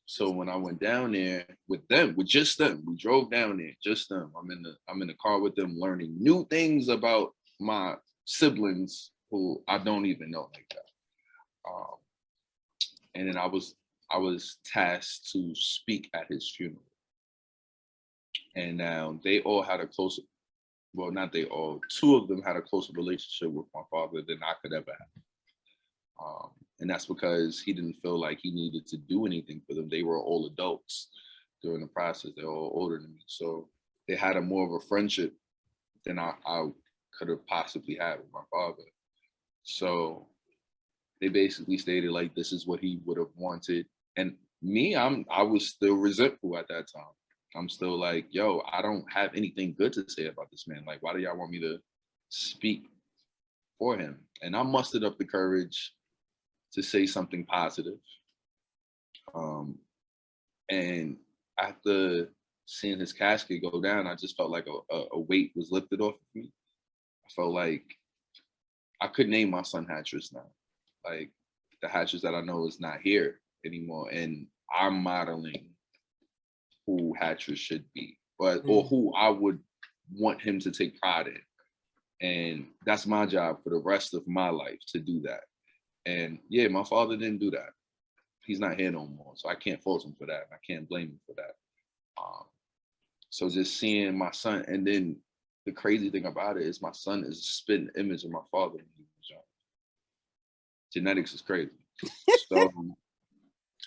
so when I went down there with them, with just them, we drove down there, just them. I'm in the car with them, learning new things about my siblings who I don't even know like that. Um, and then I was tasked to speak at his funeral. And now they all had a close, well, not they all, two of them had a closer relationship with my father than I could ever have. And that's because he didn't feel like he needed to do anything for them. They were all adults during the process. They're all older than me. So they had a more of a friendship than I could have possibly had with my father. So they basically stated like this is what he would have wanted. And me, I was still resentful at that time. I'm still like, yo, I don't have anything good to say about this man. Like, why do y'all want me to speak for him? And I mustered up the courage to say something positive. Um, and after seeing his casket go down, I just felt like a weight was lifted off of me. I felt like I could name my son Hattress now. Like the Hattress that I know is not here anymore. And I'm modeling who Hattress should be, but or who I would want him to take pride in. And that's my job for the rest of my life to do that. And yeah, my father didn't do that. He's not here no more. So I can't fault him for that. I can't blame him for that. Um, so just seeing my son, and then the crazy thing about it is my son is a spitting image of my father when he was young. Genetics is crazy. So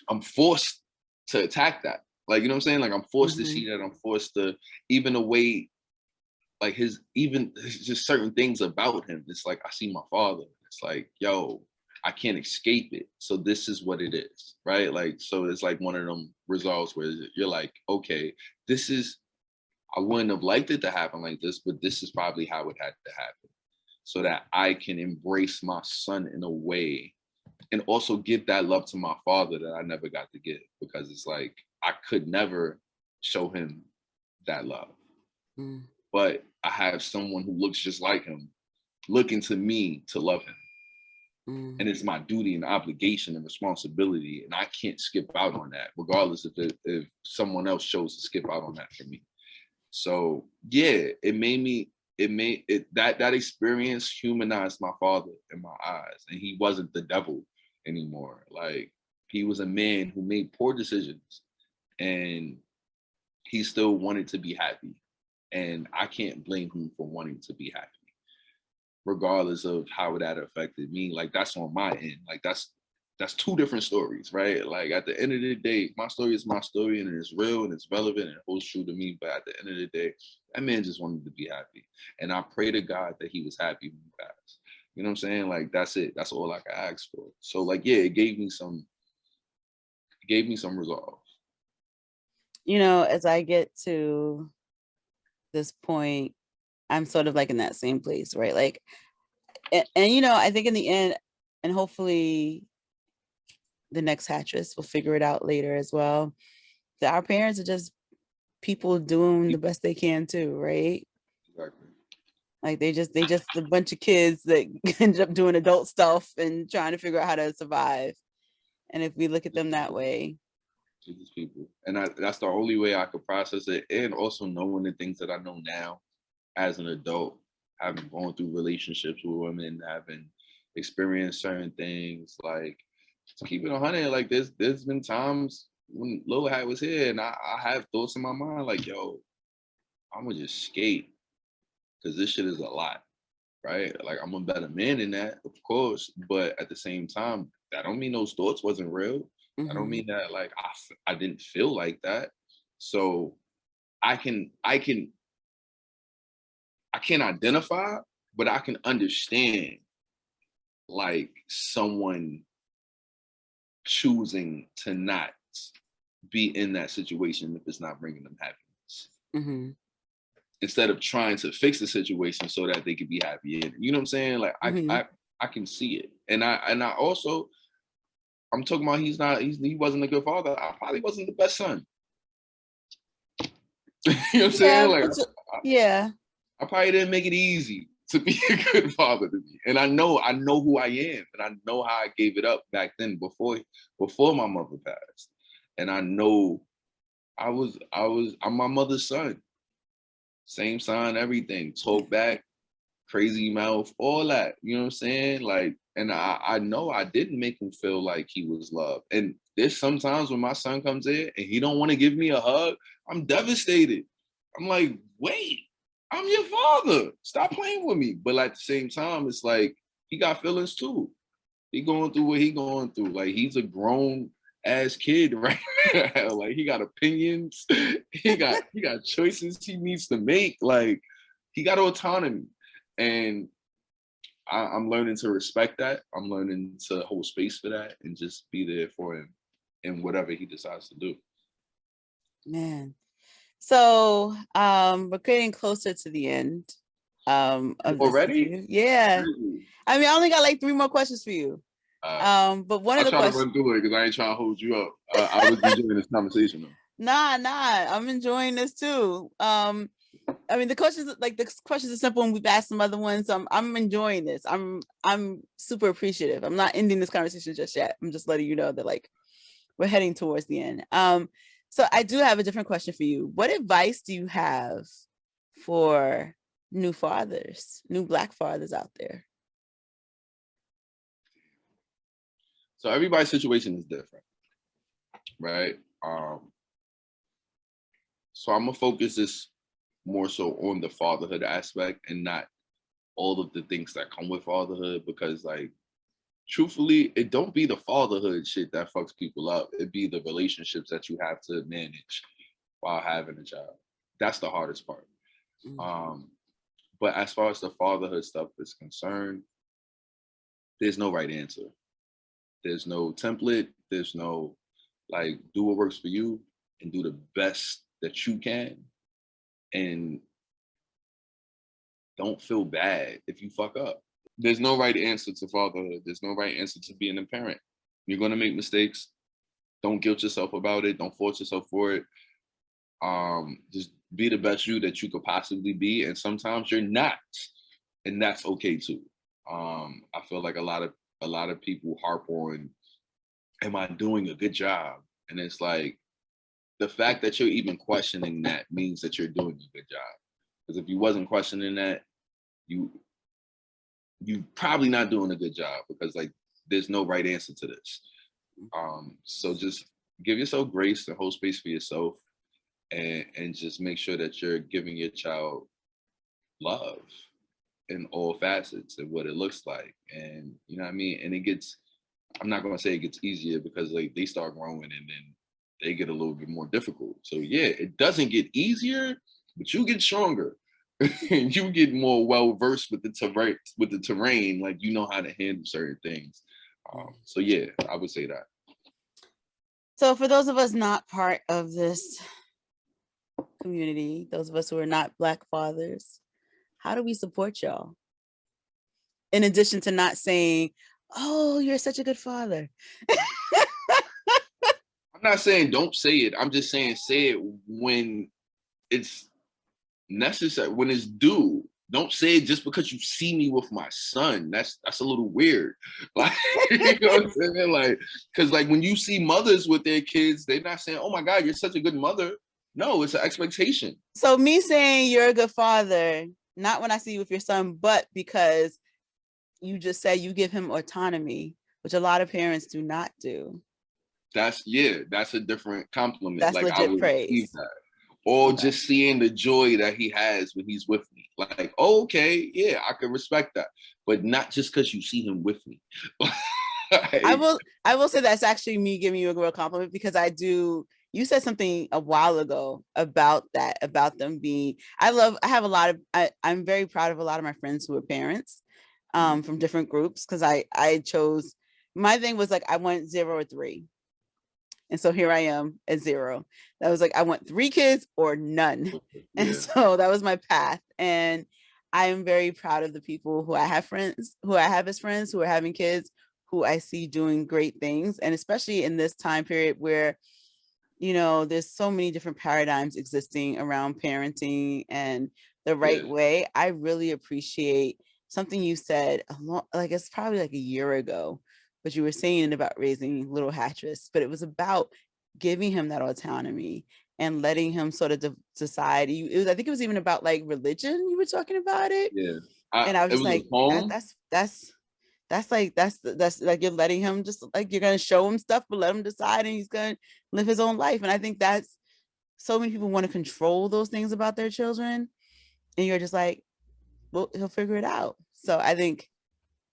I'm forced to attack that. Like, you know what I'm saying? Like I'm forced to see that. I'm forced to, even the way, like even just certain things about him. It's like I see my father. It's like, yo, I can't escape it. So this is what it is, right? Like, so it's like one of them results where you're like, okay, this is, I wouldn't have liked it to happen like this, but this is probably how it had to happen so that I can embrace my son in a way and also give that love to my father that I never got to give, because it's like I could never show him that love. But I have someone who looks just like him looking to me to love him. And it's my duty and obligation and responsibility. And I can't skip out on that, regardless if someone else chose to skip out on that for me. So yeah, that experience humanized my father in my eyes. And he wasn't the devil anymore. Like he was a man who made poor decisions and he still wanted to be happy. And I can't blame him for wanting to be happy, regardless of how that affected me. Like that's on my end. Like that's two different stories, right? Like at the end of the day, my story is my story and it's real and it's relevant and it holds true to me. But at the end of the day, that man just wanted to be happy. And I pray to God that he was happy when he passed. You know what I'm saying? Like that's it. That's all I could ask for. So like, yeah, it gave me some resolve. You know, as I get to this point, I'm sort of like in that same place, right? Like, and you know, I think in the end, and hopefully the next Hattress will figure it out later as well, that our parents are just people doing the best they can too, right? Exactly. Like they just a bunch of kids that end up doing adult stuff and trying to figure out how to survive. And if we look at them that way. To these people. And that's the only way I could process it. And also knowing the things that I know now as an adult, having gone through relationships with women, having experienced certain things, like to keep it 100, like there's been times when Lil Hat was here and I have thoughts in my mind like, yo, I'm gonna just skate because this shit is a lot, right? Like I'm a better man than that, of course, but at the same time, that don't mean those thoughts wasn't real. I don't Mm-hmm. mean that like I didn't feel like that. So I can't identify, but I can understand like someone choosing to not be in that situation if it's not bringing them happiness. Mm-hmm. Instead of trying to fix the situation so that they could be happy in it. You know what I'm saying? Like Mm-hmm. I can see it. And I also I'm talking about he wasn't a good father. I probably wasn't the best son. You know what I'm Yeah, saying? Like yeah. I probably didn't make it easy to be a good father to me. And I know who I am and I know how I gave it up back then before my mother passed. And I know I'm my mother's son. Same sign, everything. Talk back, crazy mouth, all that. You know what I'm saying? Like, and I know I didn't make him feel like he was loved. And there's sometimes when my son comes in and he don't want to give me a hug, I'm devastated. I'm like, wait, I'm your father. Stop playing with me. But at the same time, it's like he got feelings too. He going through what he going through. Like he's a grown ass kid right now. Like he got opinions. He got choices he needs to make. Like he got autonomy. And I'm learning to respect that. I'm learning to hold space for that and just be there for him in whatever he decides to do. Man. So we're getting closer to the end of this Already? interview. Yeah. I mean, I only got like 3 more questions for you. But one of I'll the try to questions, run through it because I ain't trying to hold you up. I was enjoying this conversation though. nah, I'm enjoying this too. I mean, the questions are simple, and we've asked some other ones. So I'm enjoying this. I'm super appreciative. I'm not ending this conversation just yet. I'm just letting you know that like we're heading towards the end. So I do have a different question for you. What advice do you have for new fathers, new Black fathers out there? So everybody's situation is different, right? So I'm gonna focus this more so on the fatherhood aspect and not all of the things that come with fatherhood because like truthfully, it don't be the fatherhood shit that fucks people up. It be the relationships that you have to manage while having a child. That's the hardest part. Um, but as far as the fatherhood stuff is concerned, there's no right answer. There's no template. There's no like do what works for you and do the best that you can. And don't feel bad if you fuck up. There's no right answer to fatherhood. There's no right answer to being a parent. You're gonna make mistakes. Don't guilt yourself about it. Don't force yourself for it. Just be the best you that you could possibly be. And sometimes you're not, and that's okay too. I feel like a lot of people harp on, am I doing a good job? And it's like the fact that you're even questioning that means that you're doing a good job. Because if you wasn't questioning that, you probably not doing a good job because like there's no right answer to this. So just give yourself grace and hold space for yourself and just make sure that you're giving your child love in all facets and what it looks like. And you know what I mean? And it gets, I'm not gonna say it gets easier because like they start growing and then they get a little bit more difficult. So yeah, it doesn't get easier, but you get stronger. And you get more well versed with the terrain, like you know how to handle certain things. So yeah, I would say that. So for those of us not part of this community, those of us who are not Black fathers, how do we support y'all? In addition to not saying, oh, you're such a good father. I'm not saying don't say it. I'm just saying say it when it's necessary, when it's due. Don't say it just because you see me with my son. That's a little weird. Like, you know what I'm saying? Like, because like when you see mothers with their kids, they're not saying, "Oh my God, you're such a good mother." No, it's an expectation. So me saying you're a good father, not when I see you with your son, but because you just said you give him autonomy, which a lot of parents do not do. That's that's a different compliment. That's Like I legit would receive praise. that. Or Okay. just seeing the joy that he has when he's with me. Like, oh, okay, yeah, I can respect that. But not just because you see him with me. Like, I will say that's actually me giving you a real compliment, because I do. You said something a while ago about that, about them being. I have a lot of. I'm very proud of a lot of my friends who are parents, from different groups, because I chose. My thing was like I went 0 or 3, and so here I am at 0. That was like I want 3 kids or none, and yeah, so that was my path. And I am very proud of the people who I have as friends who are having kids, who I see doing great things. And especially in this time period where, there's so many different paradigms existing around parenting and the right yeah, way. I really appreciate something you said like it's probably like a year ago, but you were saying about raising little Hattress, but it was about giving him that autonomy and letting him sort of decide. I think it was even about like religion. You were talking about it, yeah. and I was It just was like, a poem. that's like you're letting him, just like you're gonna show him stuff, but let him decide, and he's gonna live his own life. And I think that's so many people want to control those things about their children, and you're just like, well, he'll figure it out. So I think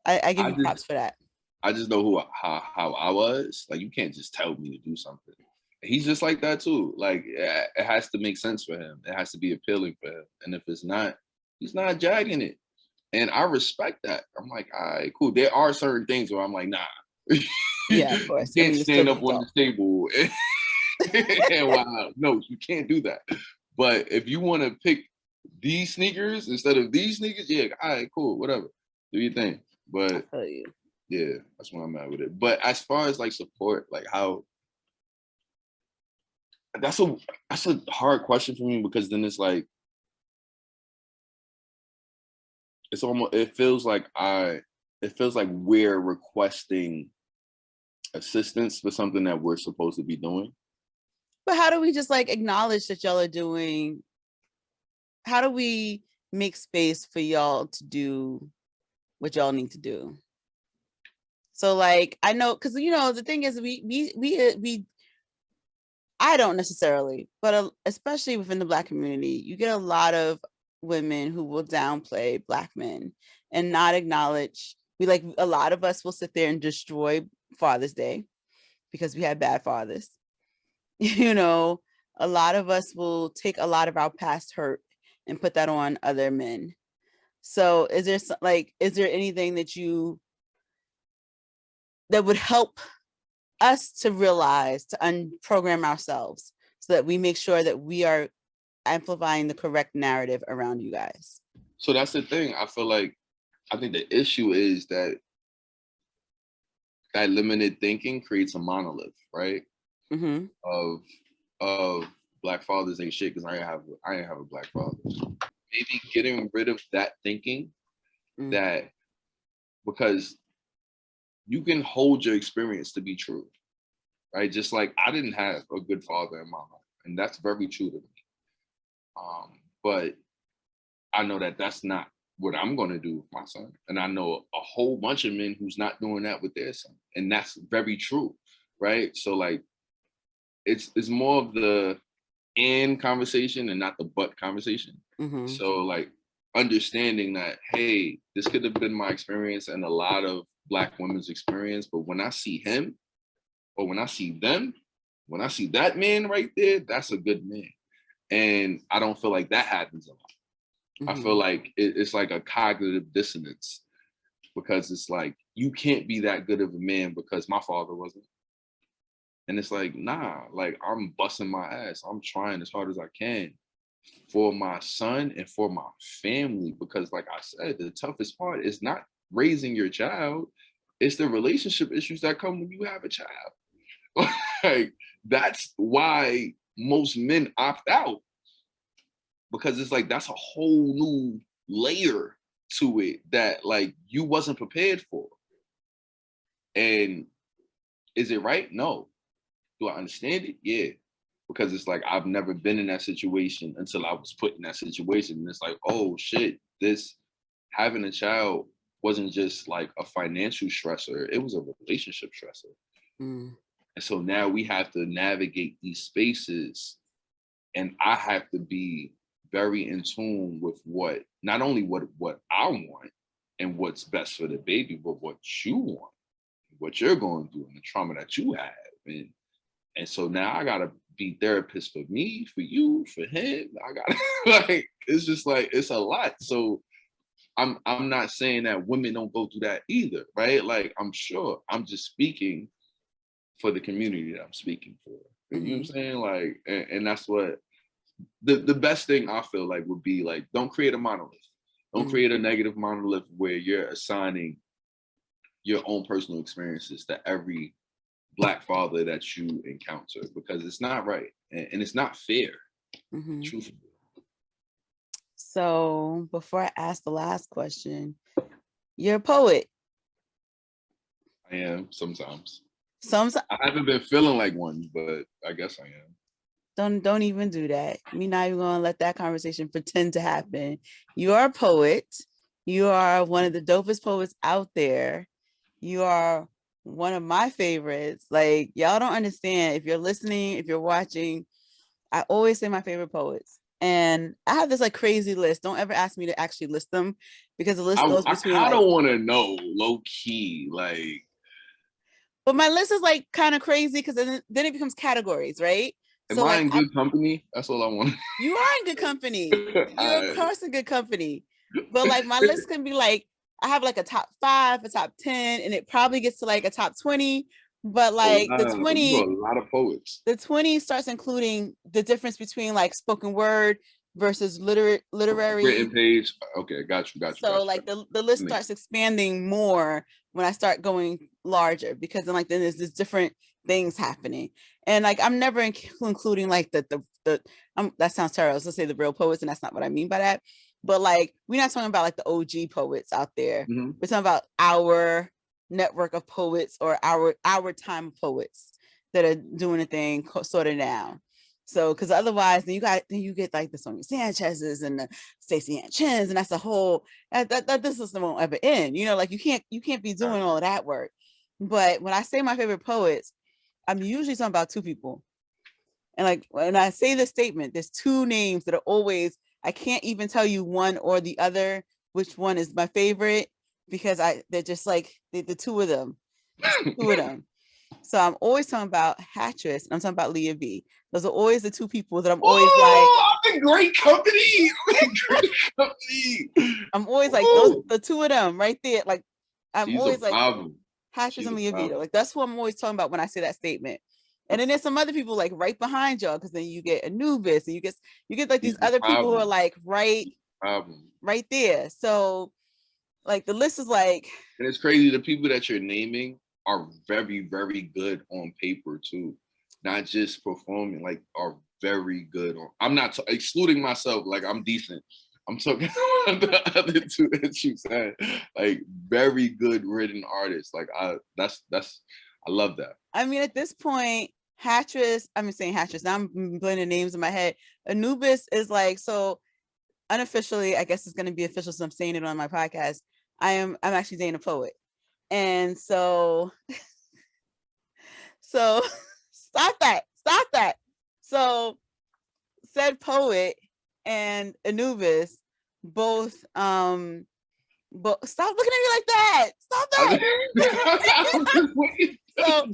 I give I you just props for that. I just know how I was. Like you can't just tell me to do something. He's just like that too. Like it has to make sense for him. It has to be appealing for him. And if it's not, he's not jagging it. And I respect that. I'm like, all right, cool. There are certain things where I'm like, nah, you Yeah, of course. I can't mean, you're still stand an up on adult. the table and wow, no, you can't do that. But if you want to pick these sneakers instead of these sneakers, yeah, all right, cool, whatever. Do your thing. I But feel you. yeah, that's where I'm at with it. But as far as like support, like how that's a that's a hard question for me because then it's like it's almost it feels like we're requesting assistance for something that we're supposed to be doing. But how do we just like acknowledge that y'all are doing? How do we make space for y'all to do what y'all need to do? So like I know, because the thing is we I don't necessarily, but especially within the Black community, you get a lot of women who will downplay Black men and not acknowledge. A lot of us will sit there and destroy Father's Day because we had bad fathers. you know, a lot of us will take a lot of our past hurt and put that on other men. So is there anything that would help us to realize, to unprogram ourselves, so that we make sure that we are amplifying the correct narrative around you guys? So that's the thing. I think the issue is that limited thinking creates a monolith, right? Mm-hmm. Of of Black fathers ain't shit because I ain't have a Black father. Maybe getting rid of that thinking Mm. that because you can hold your experience to be true, right? Just like I didn't have a good father in my life, and that's very true to me. But I know that that's not what I'm going to do with my son, and I know a whole bunch of men who's not doing that with their son, and that's very true, right? So like, it's more of the and conversation and not the but conversation. Mm-hmm. So like understanding that, hey, this could have been my experience and a lot of Black women's experience, but when I see him or when I see them, when I see that man right there, that's a good man. And I don't feel like that happens a lot. I feel Mm-hmm. like it's like a cognitive dissonance because it's like you can't be that good of a man because my father wasn't. And it's like, nah, like I'm busting my ass. I'm trying as hard as I can. for my son and for my family, because like I said, the toughest part is not raising your child, it's the relationship issues that come when you have a child. Like, that's why most men opt out, because it's like that's a whole new layer to it that like you wasn't prepared for. And is it right? No. Do I understand it? Yeah. Because it's like I've never been in that situation until I was put in that situation. And it's like, oh shit, this having a child wasn't just like a financial stressor, it was a relationship stressor. Mm. And so now we have to navigate these spaces, and I have to be very in tune with what, not only what I want and what's best for the baby, but what you want, what you're going through, and the trauma that you have. And so now I gotta be therapist for me, for you, for him. I gotta like, it's just like it's a lot. So I'm not saying that women don't go through that either, right? Like I'm sure. I'm just speaking for the community that I'm speaking for. You know what I'm saying? Like, and that's what the best thing I feel like would be like, don't create a monolith. Don't create a negative monolith where you're assigning your own personal experiences to every Black father that you encounter, because it's not right and it's not fair. Truthfully. So before I ask the last question, you're a poet. I am sometimes. Sometimes I haven't been feeling like one, but I guess I am. don't even do that. We're not even gonna let that conversation pretend to happen. You are a poet. You are one of the dopest poets out there. You are one of my favorites. Like, y'all don't understand. If you're listening, if you're watching, I always say my favorite poets. And I have this like crazy list. Don't ever ask me to actually list them, because the list goes I between kind like, of want to know low key, like. but my list is like kind of crazy because then it becomes categories, right? Am So I like, in good company? That's all I want. you are in good company. You're of course in good company. But like my list can be like, I have like a top 5, a top 10, and it probably gets to like a top 20. But like You know a lot of poets. the 20 starts including the difference between like spoken word versus literary. Written page. Okay, got you. So like the list starts expanding more when I start going larger, because then there's this different things happening. And like I'm never including like the that sounds terrible. I was gonna say the real poets, and that's not what I mean by that. But like we're not talking about like the OG poets out there. We're talking about our network of poets, or our time of poets that are doing a thing sort of now. So, because otherwise, then you get like the Sonia Sanchez's and the Stacey Ann Chins, and that's a whole that this system won't ever end. You know, like you can't be doing all of that work. But when I say my favorite poets, I'm usually talking about 2 people. And like when I say this statement, there's 2 names that are always, I can't even tell you one or the other, which one is my favorite, because they're just like the 2 of them. 2 of them. So I'm always talking about Hattress, and I'm talking about Leah B. Those are always the 2 people that I'm always like, I'm in great company. I'm always like, those the 2 of them right there. Like I'm She's always a like problem. Hattress and Leah B. Like that's who I'm always talking about when I say that statement. And then there's some other people like right behind y'all, because then you get Anubis, and you get like these other people who are like right there. So like the list is like, and it's crazy, the people that you're naming are very, very good on paper too, not just performing, like are very good on. I'm not excluding myself, like I'm decent. I'm talking about the other 2 that you said, like very good written artists. Like I love that. I mean, at this point, Hattress, I'm saying Hattress, now I'm blending names in my head. Anubis is like, so unofficially, I guess it's going to be official, so I'm saying it on my podcast. I'm actually dating a poet. And so stop that. So said poet and Anubis both but stop looking at me like that. Stop that. So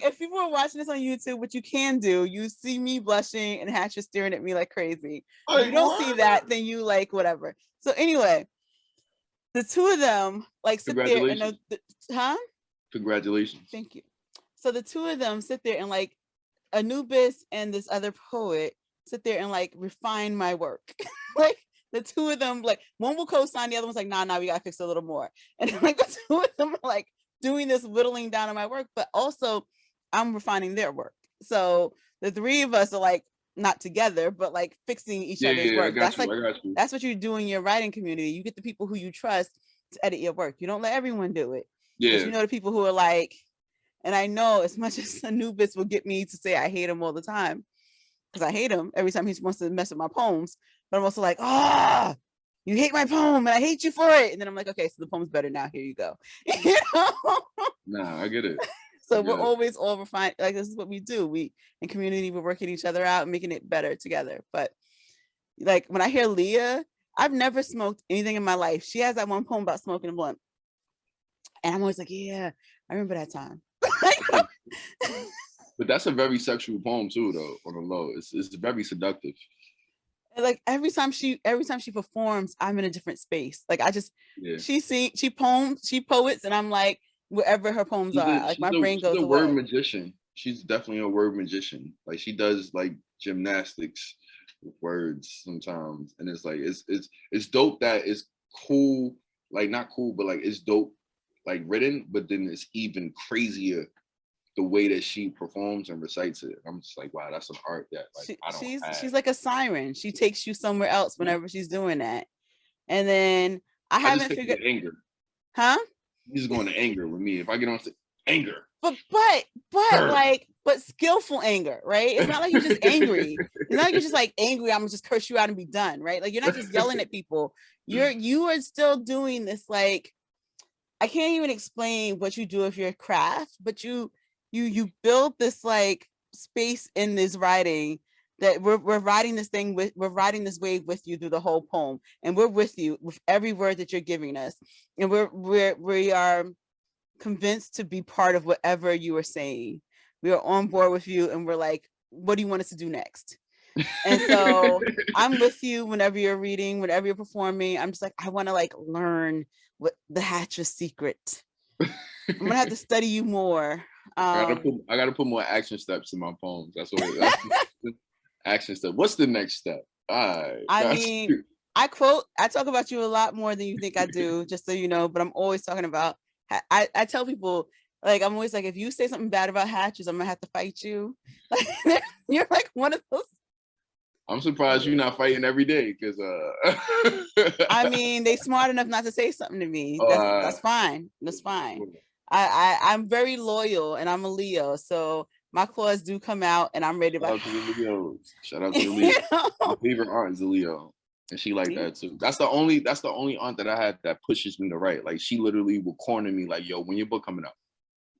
if people are watching this on YouTube, what you can do, you see me blushing and Hatch is staring at me like crazy. If you don't see that, then you like whatever. So anyway, the 2 of them like sit there and Congratulations. Thank you. So the 2 of them sit there and like Anubis and this other poet sit there and like refine my work. Like the two of them, like one will co-sign, the other one's like, nah, we gotta fix it a little more. And like the two of them are like doing this whittling down on my work, but also I'm refining their work. So the three of us are like not together, but like fixing each other's Yeah, I work. got That's you. like I got you. that's what you do in your writing community. You get the people who you trust to edit your work. You don't let everyone do it, but Yeah, you know the people who are like, and I know as much as Anubis will get me to say I hate him all the time, because I hate him every time he wants to mess with my poems, but I'm also like, you hate my poem and I hate you for it. And then I'm like, okay, so the poem's better now. Here you go. You know? nah, I get it. I So we're get it. always all refined. Like this is what we do. We in community, we're working each other out, making it better together. But like when I hear Leah, I've never smoked anything in my life. She has that one poem about smoking a blunt. And I'm always like, yeah, I remember that time. But that's a very sexual poem too, though. On the low, it's very seductive. Like every time she performs, I'm in a different space. Like I just Yeah, she poets, and I'm like wherever her poems are, like my brain she's goes a word away. magician. She's definitely a word magician. Like she does like gymnastics with words sometimes, and it's like it's dope that it's cool, like not cool, but like it's dope, like written. But then it's even crazier the way that she performs and recites it. I'm just like, wow, that's an art that like I don't have. She's like a siren. She takes you somewhere else Yeah. whenever she's doing that. And then I I just haven't take figured, it to anger. huh? He's just going to anger with me. If I get on to anger, But her. like skillful anger, right? It's not like you're just angry. It's not like you're just like angry, I'm gonna just curse you out and be done, right? Like you're not just yelling at people. You are still doing this, like I can't even explain what you do with your craft, but you build this like space in this writing that we're riding this thing with, we're riding this wave with you through the whole poem, and we're with you with every word that you're giving us, and we are convinced to be part of whatever you are saying. We are on board with you, and we're like, what do you want us to do next? And so I'm with you whenever you're reading, whenever you're performing. I'm just like, I want to like learn what the Hattress secret. I'm gonna have to study you more. I gotta put more action steps in my poems. That's the action step. What's the next step? All right, I got mean, you. I talk about you a lot more than you think I do, just so you know, but I'm always talking about, I tell people, like, I'm always like, if you say something bad about Hatches, I'm gonna have to fight you. Like, you're like one of those. I'm surprised you're not fighting every day because I mean, they smart enough not to say something to me. That's fine. That's fine. I'm very loyal, and I'm a Leo, so my claws do come out, and I'm ready shout to. out to the Leos. Shout out to the You Leos. My know? favorite aunt is a Leo. And she like See? that too. That's the only aunt that I had that pushes me to write. Like she literally will corner me like, yo, when your book coming out,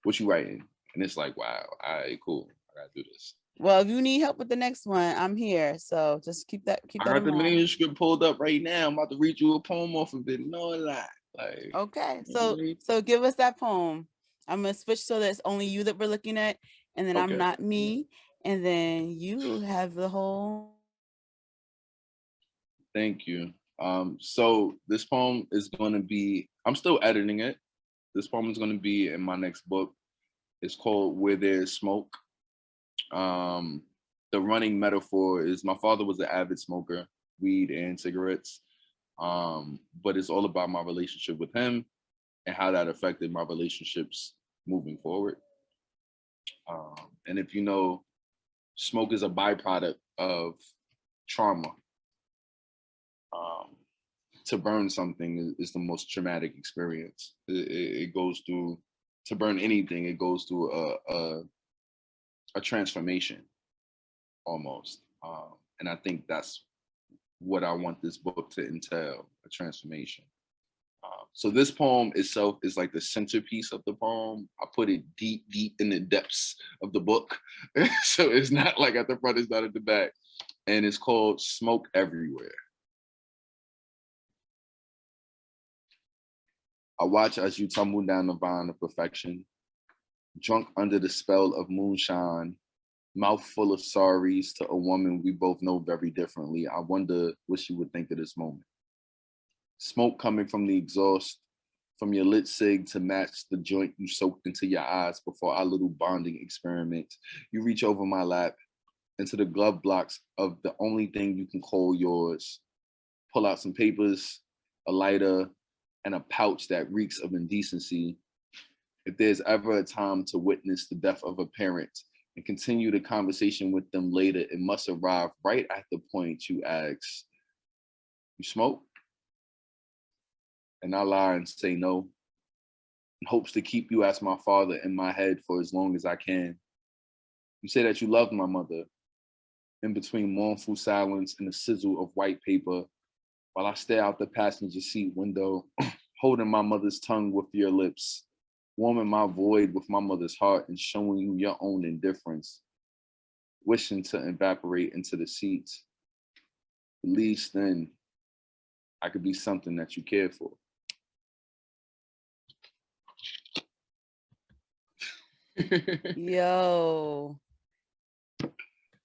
what you writing? And it's like, wow, all right, cool. I gotta do this. Well, if you need help with the next one, I'm here. So just keep I that got in the mind. manuscript pulled up right now. I'm about to read you a poem off of it. No lie. Like, Okay. So give us that poem. I'm gonna switch so that it's only you that we're looking at, and then I'm okay. not me, and then you have the whole. Thank you. So this poem is gonna be, I'm still editing it. This poem is gonna be in my next book. It's called Where There's Smoke. Um, the running metaphor is my father was an avid smoker, weed and cigarettes. But it's all about my relationship with him and how that affected my relationships moving forward. And if you know, smoke is a byproduct of trauma. Um, to burn something is the most traumatic experience. It goes through, to burn anything, it goes through a transformation almost. And I think that's what I want this book to entail, a transformation. So this poem itself is like the centerpiece of the poem. I put it deep, deep in the depths of the book. So it's not like at the front, it's not at the back. And it's called Smoke Everywhere. I watch as you tumble down the vine of perfection, drunk under the spell of moonshine, mouth full of sorries to a woman we both know very differently. I wonder what she would think of this moment. Smoke coming from the exhaust, from your lit cig to match the joint you soaked into your eyes before our little bonding experiment. You reach over my lap, into the glove box of the only thing you can call yours. Pull out some papers, a lighter, and a pouch that reeks of indecency. If there's ever a time to witness the death of a parent and continue the conversation with them later, it must arrive right at the point you ask, "You smoke?" And I lie and say no, in hopes to keep you as my father in my head for as long as I can. You say that you love my mother, in between mournful silence and the sizzle of white paper, while I stare out the passenger seat window, holding my mother's tongue with your lips, warming my void with my mother's heart and showing you your own indifference, wishing to evaporate into the seats. At least then I could be something that you care for. Yo.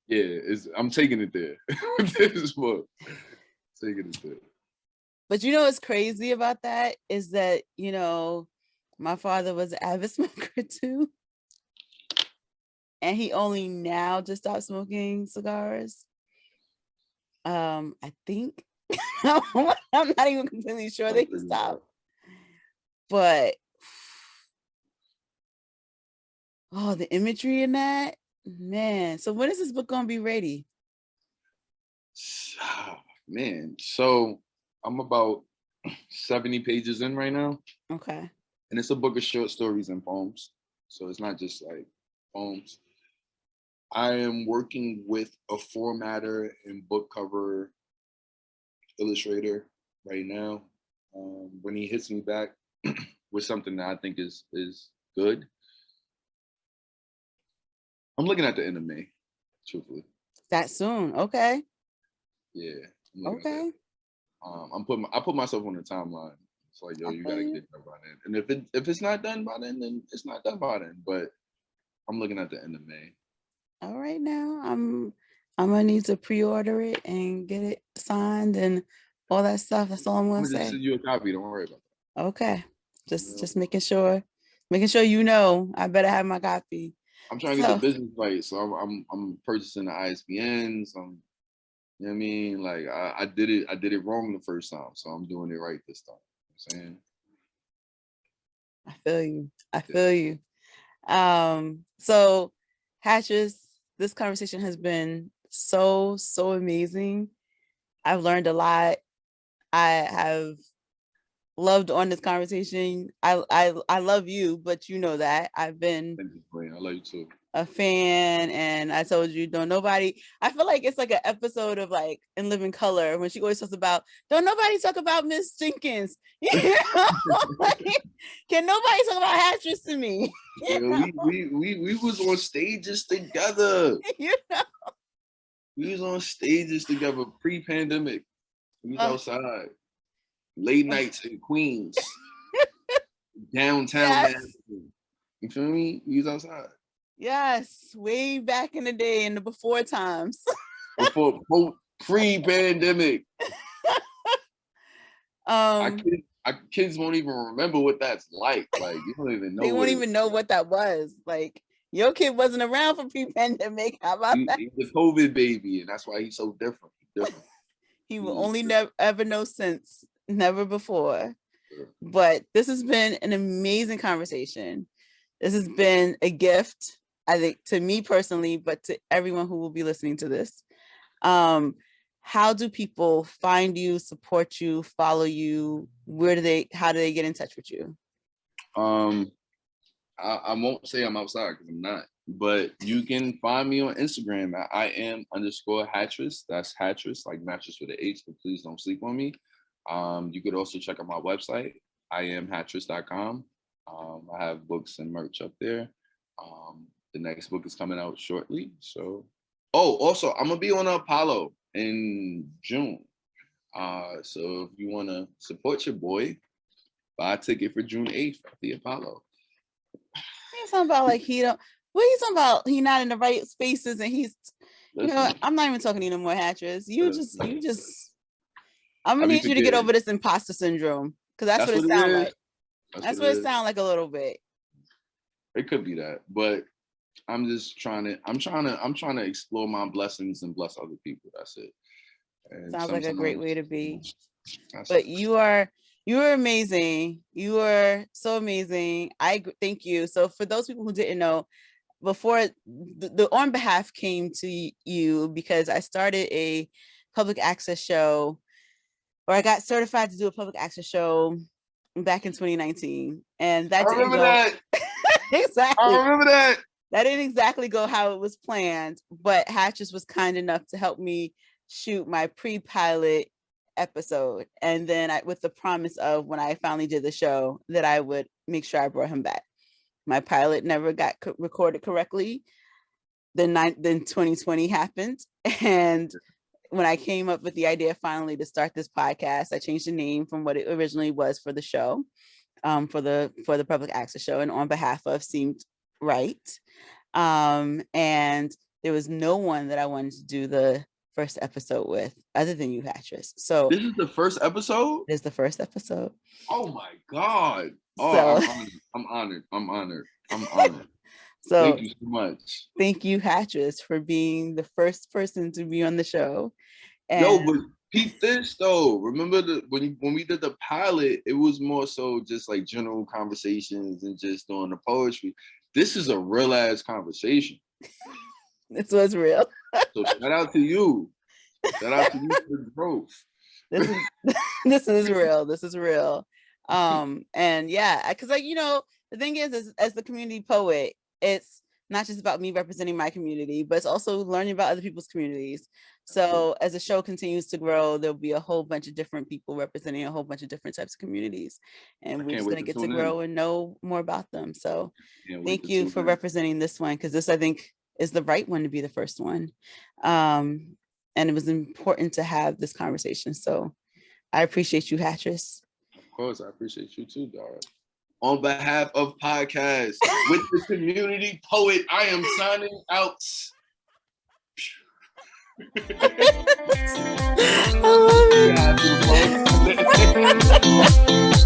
Yeah, I'm taking it there. This book, taking it there. But you know what's crazy about that is that, you know, my father was an avid smoker too. And he only now just stopped smoking cigars. I think I'm not even completely sure that he stopped. But oh, the imagery in that, man. So when is this book gonna be ready? Man, so I'm about 70 pages in right now. Okay. And it's a book of short stories and poems. So it's not just like poems. I am working with a formatter and book cover illustrator right now. When he hits me back with something that I think is good, I'm looking at the end of May, truthfully. That soon. Okay. Yeah. Okay. I put myself on the timeline. It's like, yo, you gotta get done by then. And if it's not done by then it's not done by then. But I'm looking at the end of May. All right, now I'm gonna need to pre-order it and get it signed and all that stuff. That's all I'm gonna just say. send you a copy. Don't worry about that. Okay. Just making sure you know I better have my copy. I'm trying to get the business right, so I'm purchasing the ISBNs. You know what I mean? Like I did it wrong the first time, so I'm doing it right this time. You know what I'm saying? I feel you. So Hattress, this conversation has been so amazing. I've learned a lot. I have loved on this conversation. I love you, but you know that I've been I love you too. A fan, and I told you, don't nobody. I feel like it's like an episode of like In Living Color when she always talks about, don't nobody talk about Miss Jenkins. You know? Like, can nobody talk about Hattress to me? Yeah, we was on stages together. You know? We was on stages together pre-pandemic. We was outside. Late nights in Queens. Downtown Manhattan. You feel me? We was outside. Yes, way back in the day, in the before times. Before pre-pandemic. Our kids won't even remember what that's like. Like, you don't even know. They won't even know what that was. Like, your kid wasn't around for pre-pandemic. How about that? He's a COVID baby, and that's why he's so different. He will only ever know since, never before. But this has been an amazing conversation. This has been a gift, I think, to me personally, but to everyone who will be listening to this. How do people find you, support you, follow you? How do they get in touch with you? I won't say I'm outside because I'm not, but you can find me on Instagram at IAM_Hattress. That's Hattress, like mattress with an H, but please don't sleep on me. You could also check out my website, IamHattress.com. I have books and merch up there. The next book is coming out shortly. So, also, I'm gonna be on Apollo in June. So if you want to support your boy, buy a ticket for June 8th at the Apollo. He's talking about like he don't. What he's talking about? He not in the right spaces, and he's. Listen, you know, I'm not even talking to you no more, Hattress. You just. I'm gonna need you to get over this imposter syndrome, because that's what it sounds like. That's what it sounds like a little bit. It could be that, but I'm trying to explore my blessings and bless other people. That's it. And Sounds like a great way to you know, be. But you are amazing. You are so amazing. Thank you. So for those people who didn't know, before the On Behalf came to you because I started a public access show, or I got certified to do a public access show back in 2019, and that I didn't remember go that. exactly. I remember that. That didn't exactly go how it was planned, but Hattress was kind enough to help me shoot my pre-pilot episode, and then with the promise of when I finally did the show that I would make sure I brought him back. My pilot never got recorded correctly. Then 2020 happened, and when I came up with the idea finally to start this podcast, I changed the name from what it originally was for the show, for the public access show, and On Behalf of seemed right. And there was no one that I wanted to do the first episode with other than you, Hattress. So this is the first episode? This is the first episode. Oh my God. Oh, So, I'm honored. So thank you so much. Thank you, Hattress, for being the first person to be on the show. And yo, but peep this though. Remember when we did the pilot, it was more so just like general conversations and just doing the poetry. This is a real ass conversation. This was real. So shout out to you. Shout out to you for the growth. This is real. This is real. And yeah, because like, you know, the thing is as the community poet, it's not just about me representing my community, but it's also learning about other people's communities. So as the show continues to grow, there'll be a whole bunch of different people representing a whole bunch of different types of communities, and we're just going to get to grow and know more about them. So thank you for representing this one, because this, I think, is the right one to be the first one. And it was important to have this conversation. So I appreciate you, Hattress. Of course, I appreciate you too, Dara. On behalf of podcast with the community poet, I am signing out. I love it.